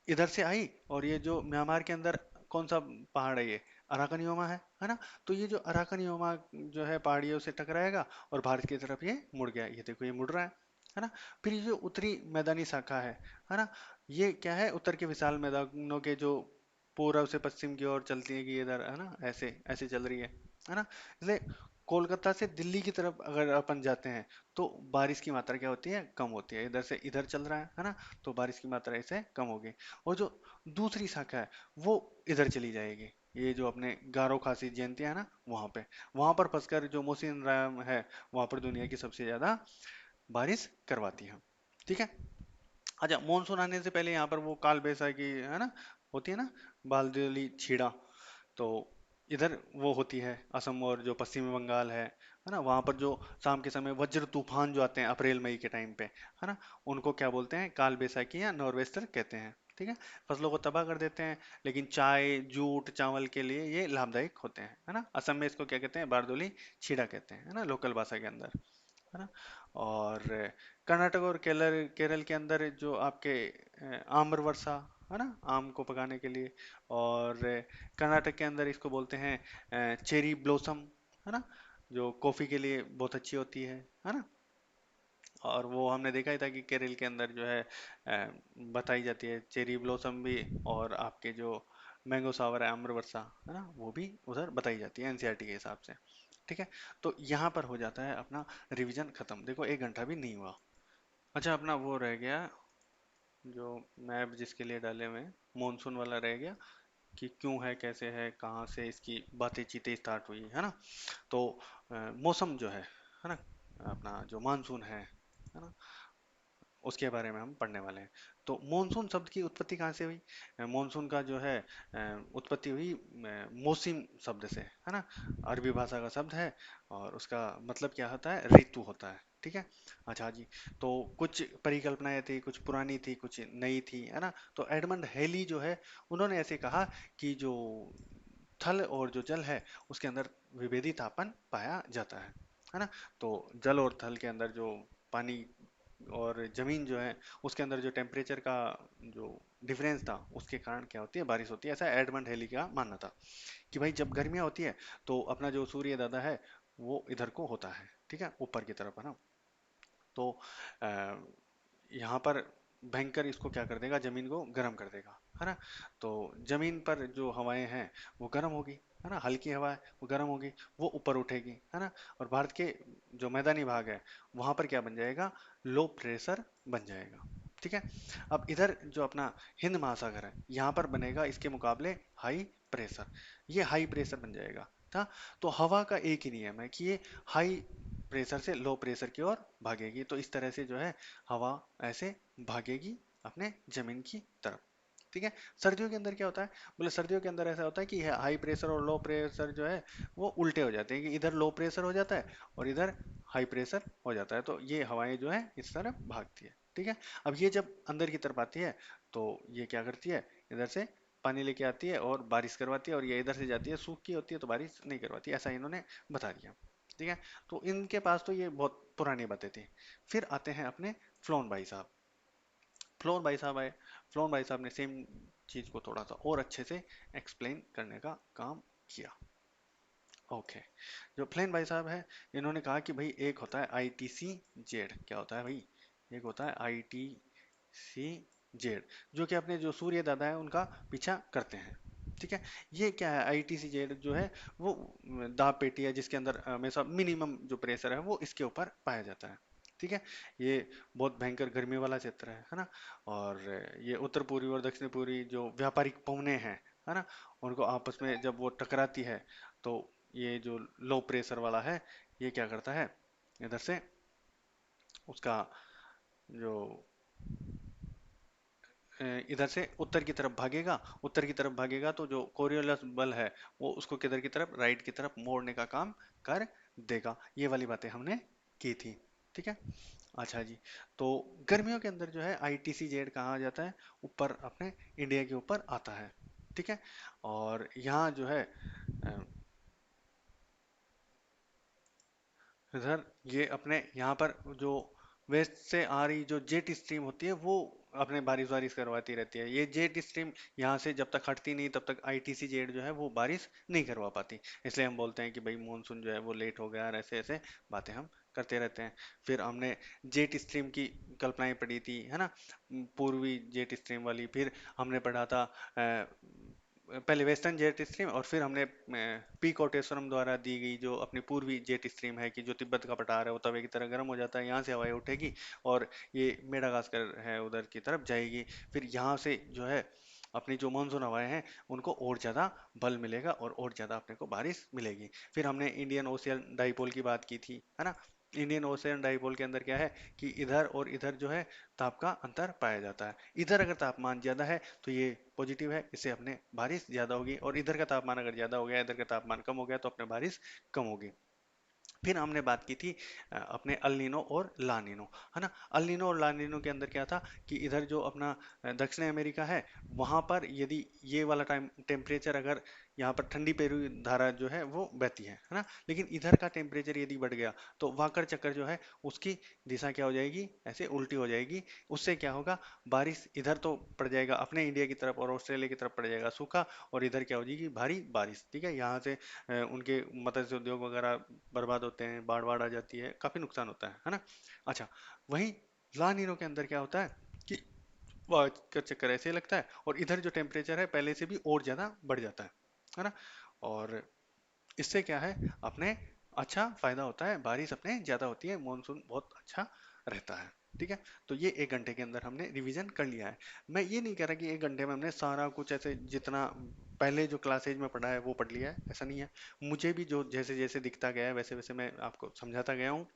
इधर से आई, और ये जो म्यांमार के अंदर कौन सा पहाड़ है, ये अराकनियोमा है ना। तो ये जो अराकनियोमा जो है पहाड़ियों से टकराएगा, और भारत की तरफ ये मुड़ गया, ये देखो ये मुड़ रहा है ना। फिर ये जो उत्तरी मैदानी शाखा है ना, ये क्या है, उत्तर के विशाल मैदानों के जो पूर्व से पश्चिम की ओर चलती है, कि इधर है ना, ऐसे ऐसे चल रही है ना। इसलिए कोलकाता से दिल्ली की तरफ अगर अपन जाते हैं, तो बारिश की मात्रा क्या होती है, कम होती है। इधर से इधर चल रहा है ना, तो बारिश की मात्रा इससे कम होगी। और जो दूसरी शाखा है, वो इधर चली जाएगी, ये जो अपने गारो खासी जयंतियां है ना, वहां पर फंसकर जो मोसिन राम है, वहां पर दुनिया की सबसे ज्यादा बारिश करवाती है, ठीक है। अच्छा, मानसून आने से पहले यहाँ पर वो काल बैसाखी है ना, होती है ना, बालदेली छीड़ा। तो इधर वो होती है, असम और जो पश्चिमी बंगाल है ना, वहाँ पर जो शाम के समय वज्र तूफान जो आते हैं अप्रैल मई के टाइम पे, है ना, उनको क्या बोलते हैं, काल बैसाखी या नॉर्वेस्टर कहते हैं, ठीक है। फसलों को तबाह कर देते हैं, लेकिन चाय जूट चावल के लिए ये लाभदायक होते हैं, है ना। असम में इसको क्या कहते हैं, बारदोली छीड़ा कहते हैं, है ना, लोकल भाषा के अंदर, है ना। और कर्नाटक और केरल केरल के अंदर जो आपके आम्र वर्षा, है ना, आम को पकाने के लिए। और कर्नाटक के अंदर इसको बोलते हैं चेरी ब्लॉसम, है ना, जो कॉफी के लिए बहुत अच्छी होती है ना। और वो हमने देखा ही था कि केरल के अंदर जो है बताई जाती है चेरी ब्लॉसम भी, और आपके जो मैंगो सावर है, आम्र वर्षा, है ना, वो भी उधर बताई जाती है एनसीईआरटी के हिसाब से, ठीक है। तो यहाँ पर हो जाता है अपना रिवीजन खत्म, देखो 1 घंटा भी नहीं हुआ। अच्छा, अपना वो रह गया, जो मैप जिसके लिए डाले हुए हैं, मॉनसून वाला रह गया, कि क्यों है, कैसे है, कहाँ से इसकी बातें चीतें स्टार्ट हुई, है ना। तो मौसम जो है ना, अपना जो मानसून है ना, उसके बारे में हम पढ़ने वाले हैं। तो मॉनसून शब्द की उत्पत्ति कहाँ से हुई? मॉनसून का जो है उत्पत्ति हुई मौसिम शब्द से, है ना। अरबी भाषा का शब्द है, और उसका मतलब क्या होता है, ऋतु होता है, ठीक है। अच्छा जी, तो कुछ परिकल्पनाएं थी, कुछ पुरानी थी, कुछ नई थी, है ना। तो एडमंड हेली जो है, उन्होंने ऐसे कहा कि जो थल और जो जल है, उसके अंदर विभेदी तापन पाया जाता है ना। तो जल और थल के अंदर जो पानी और जमीन जो है, उसके अंदर जो टेम्परेचर का जो डिफरेंस था, उसके कारण क्या होती है, बारिश होती है, ऐसा एडमंड हेली का मानना था। कि भाई जब गर्मियाँ होती है, तो अपना जो सूर्य दादा है, वो इधर को होता है, ठीक है, ऊपर की तरफ, है ना। तो अ, यहाँ पर भयंकर इसको क्या कर देगा, जमीन को गर्म कर देगा, है ना। तो जमीन पर जो हवाएं हैं, वो गर्म होगी, है ना, हल्की हवा है, वो गर्म होगी, वो ऊपर उठेगी, है ना। और भारत के जो मैदानी भाग है, वहां पर क्या बन जाएगा, लो प्रेशर बन जाएगा, ठीक है। अब इधर जो अपना हिंद महासागर है, यहाँ पर बनेगा इसके मुकाबले हाई प्रेशर, ये हाई प्रेशर बन जाएगा था। तो हवा का एक ही नियम है कि ये हाई प्रेशर से लो प्रेशर की ओर भागेगी, तो इस तरह से जो है हवा ऐसे भागेगी अपने जमीन की तरफ, ठीक है। सर्दियों के अंदर क्या होता है, बोले सर्दियों के अंदर ऐसा होता है कि हाई प्रेशर और लो प्रेशर जो है, वो उल्टे हो जाते हैं, कि इधर लो प्रेशर हो जाता है, और इधर हाई प्रेशर हो जाता है, तो ये हवाएं जो है इस तरफ भागती है, ठीक है। अब ये जब अंदर की तरफ आती है, तो ये क्या करती है, इधर से पानी लेके आती है और बारिश करवाती है, और ये इधर से जाती है, सूखी होती है, तो बारिश नहीं करवाती, ऐसा इन्होंने बता दिया, ठीक है। तो इनके पास तो ये बहुत पुरानी बातें थी। फिर आते हैं अपने फ्लोन भाई साहब। फ्लोन भाई साहब आए। फ्लोन भाई साहब ने सेम चीज को थोड़ा सा और अच्छे से एक्सप्लेन करने का काम किया। ओके, जो फ्लेन भाई साहब है, इन्होंने कहा कि भाई एक होता है आईटीसी जेड, क्या होता है भाई, एक होता है ITCZ, जो कि अपने जो सूर्य दादा है उनका पीछा करते हैं। ठीक है। ये क्या है, ITCZ जो है वो दाब पेटी है जिसके अंदर हमेशा मिनिमम जो प्रेशर है वो इसके ऊपर पाया जाता है। ठीक है। ये बहुत भयंकर गर्मी वाला क्षेत्र है ना। और ये उत्तर पूर्वी और दक्षिण पूर्वी जो व्यापारिक पवने हैं, है ना, उनको आपस में जब वो टकराती है तो ये जो लो प्रेशर वाला है ये क्या करता है, इधर से उसका जो इधर से उत्तर की तरफ भागेगा। उत्तर की तरफ भागेगा तो जो कोरियोलस बल है वो उसको किधर की तरफ, राइट की तरफ मोड़ने का काम कर देगा। ये वाली बातें हमने की थी। ठीक है। अच्छा जी। तो गर्मियों के अंदर जो है ITCZ कहाँ आ जाता है, ऊपर अपने इंडिया के ऊपर आता है। ठीक है। और यहाँ जो है इधर ये अपने यहाँ पर जो वेस्ट से आ रही जो जेट स्ट्रीम होती है वो अपने बारिश वारिश करवाती रहती है। ये जेट स्ट्रीम यहाँ से जब तक हटती नहीं तब तक ITCZ जो है वो बारिश नहीं करवा पाती। इसलिए हम बोलते हैं कि भाई मानसून जो है वो लेट हो गया, और ऐसे ऐसे बातें हम करते रहते हैं। फिर हमने जेट स्ट्रीम की कल्पनाएं पढ़ी थी, है ना, पूर्वी जेट स्ट्रीम वाली। फिर हमने पढ़ा था पहले वेस्टर्न जेट स्ट्रीम, और फिर हमने पी कोटेश्वरम द्वारा दी गई जो अपनी पूर्वी जेट स्ट्रीम है कि जो तिब्बत का पठार है वो तवे की तरह गर्म हो जाता है, यहाँ से हवाएं उठेगी और ये मेडागास्कर है उधर की तरफ जाएगी। फिर यहाँ से जो है अपनी जो मानसून हवाएं हैं उनको और ज़्यादा बल मिलेगा और ज़्यादा अपने को बारिश मिलेगी। फिर हमने इंडियन ओशियन डाइपोल की बात की थी, है ना। इंडियन ओशियन डाइपोल के अंदर क्या है कि इधर और इधर जो है ताप का अंतर पाया जाता है। इधर अगर तापमान ज़्यादा है तो ये पॉजिटिव है, इससे अपने बारिश ज़्यादा होगी, और इधर का तापमान अगर ज़्यादा हो गया, इधर का तापमान कम हो गया तो अपने बारिश कम होगी। फिर हमने बात की थी अपने अल नीनो और ला नीनो, है ना। अल नीनो और ला नीनो के अंदर क्या था कि इधर जो अपना दक्षिण अमेरिका है वहाँ पर यदि ये वाला टाइम टेम्परेचर अगर यहाँ पर ठंडी पेरू धारा जो है वो बहती है ना, लेकिन इधर का टेम्परेचर यदि बढ़ गया तो वाकर चक्कर जो है उसकी दिशा क्या हो जाएगी, ऐसे उल्टी हो जाएगी। उससे क्या होगा, बारिश इधर तो पड़ जाएगा अपने इंडिया की तरफ और ऑस्ट्रेलिया की तरफ पड़ जाएगा सूखा, और इधर क्या हो जाएगी भारी बारिश। ठीक है। यहाँ से उनके मत्स्य उद्योग वगैरह बर्बाद होते हैं, बाढ़ बाढ़ आ जाती है, काफी नुकसान होता है ना। अच्छा। वहीं ला नीनो के अंदर क्या होता है कि वह का चक्कर ऐसे लगता है और इधर जो टेम्परेचर है पहले से भी और ज्यादा बढ़ जाता है ना। और इससे क्या है अपने अच्छा फायदा होता है, बारिश अपने ज्यादा होती है, मानसून बहुत अच्छा रहता है। ठीक है। तो ये 1 घंटे के अंदर हमने रिवीजन कर लिया है। मैं ये नहीं कह रहा कि 1 घंटे में हमने सारा कुछ ऐसे जितना पहले जो क्लासेज में पढ़ा है वो पढ़ लिया है, ऐसा नहीं है। मुझे भी जो जैसे जैसे दिखता गया है वैसे वैसे मैं आपको समझाता गया हूँ।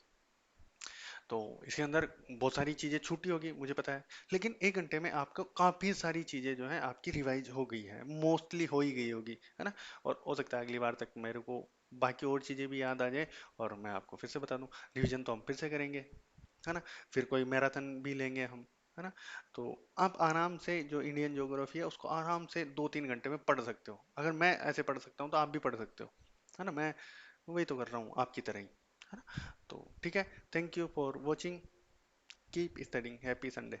तो इसके अंदर बहुत सारी चीजें छूटी होगी मुझे पता है, लेकिन 1 घंटे में आपको काफी सारी चीजें जो है आपकी रिवाइज हो गई है, मोस्टली हो ही गई होगी, है ना। और हो सकता है अगली बार तक मेरे को बाकी और चीजें भी याद आ जाए और मैं आपको फिर से बता दूं। रिवीजन तो हम फिर से करेंगे, है ना। फिर कोई मैराथन भी लेंगे हम, है ना। तो आप आराम से जो इंडियन ज्योग्राफी है उसको आराम से 2-3 घंटे में पढ़ सकते हो। अगर मैं ऐसे पढ़ सकता हूँ तो आप भी पढ़ सकते हो, है ना। मैं वही तो कर रहा हूँ आपकी तरह ही, है ना। तो ठीक है। Thank you for watching, keep studying, happy Sunday.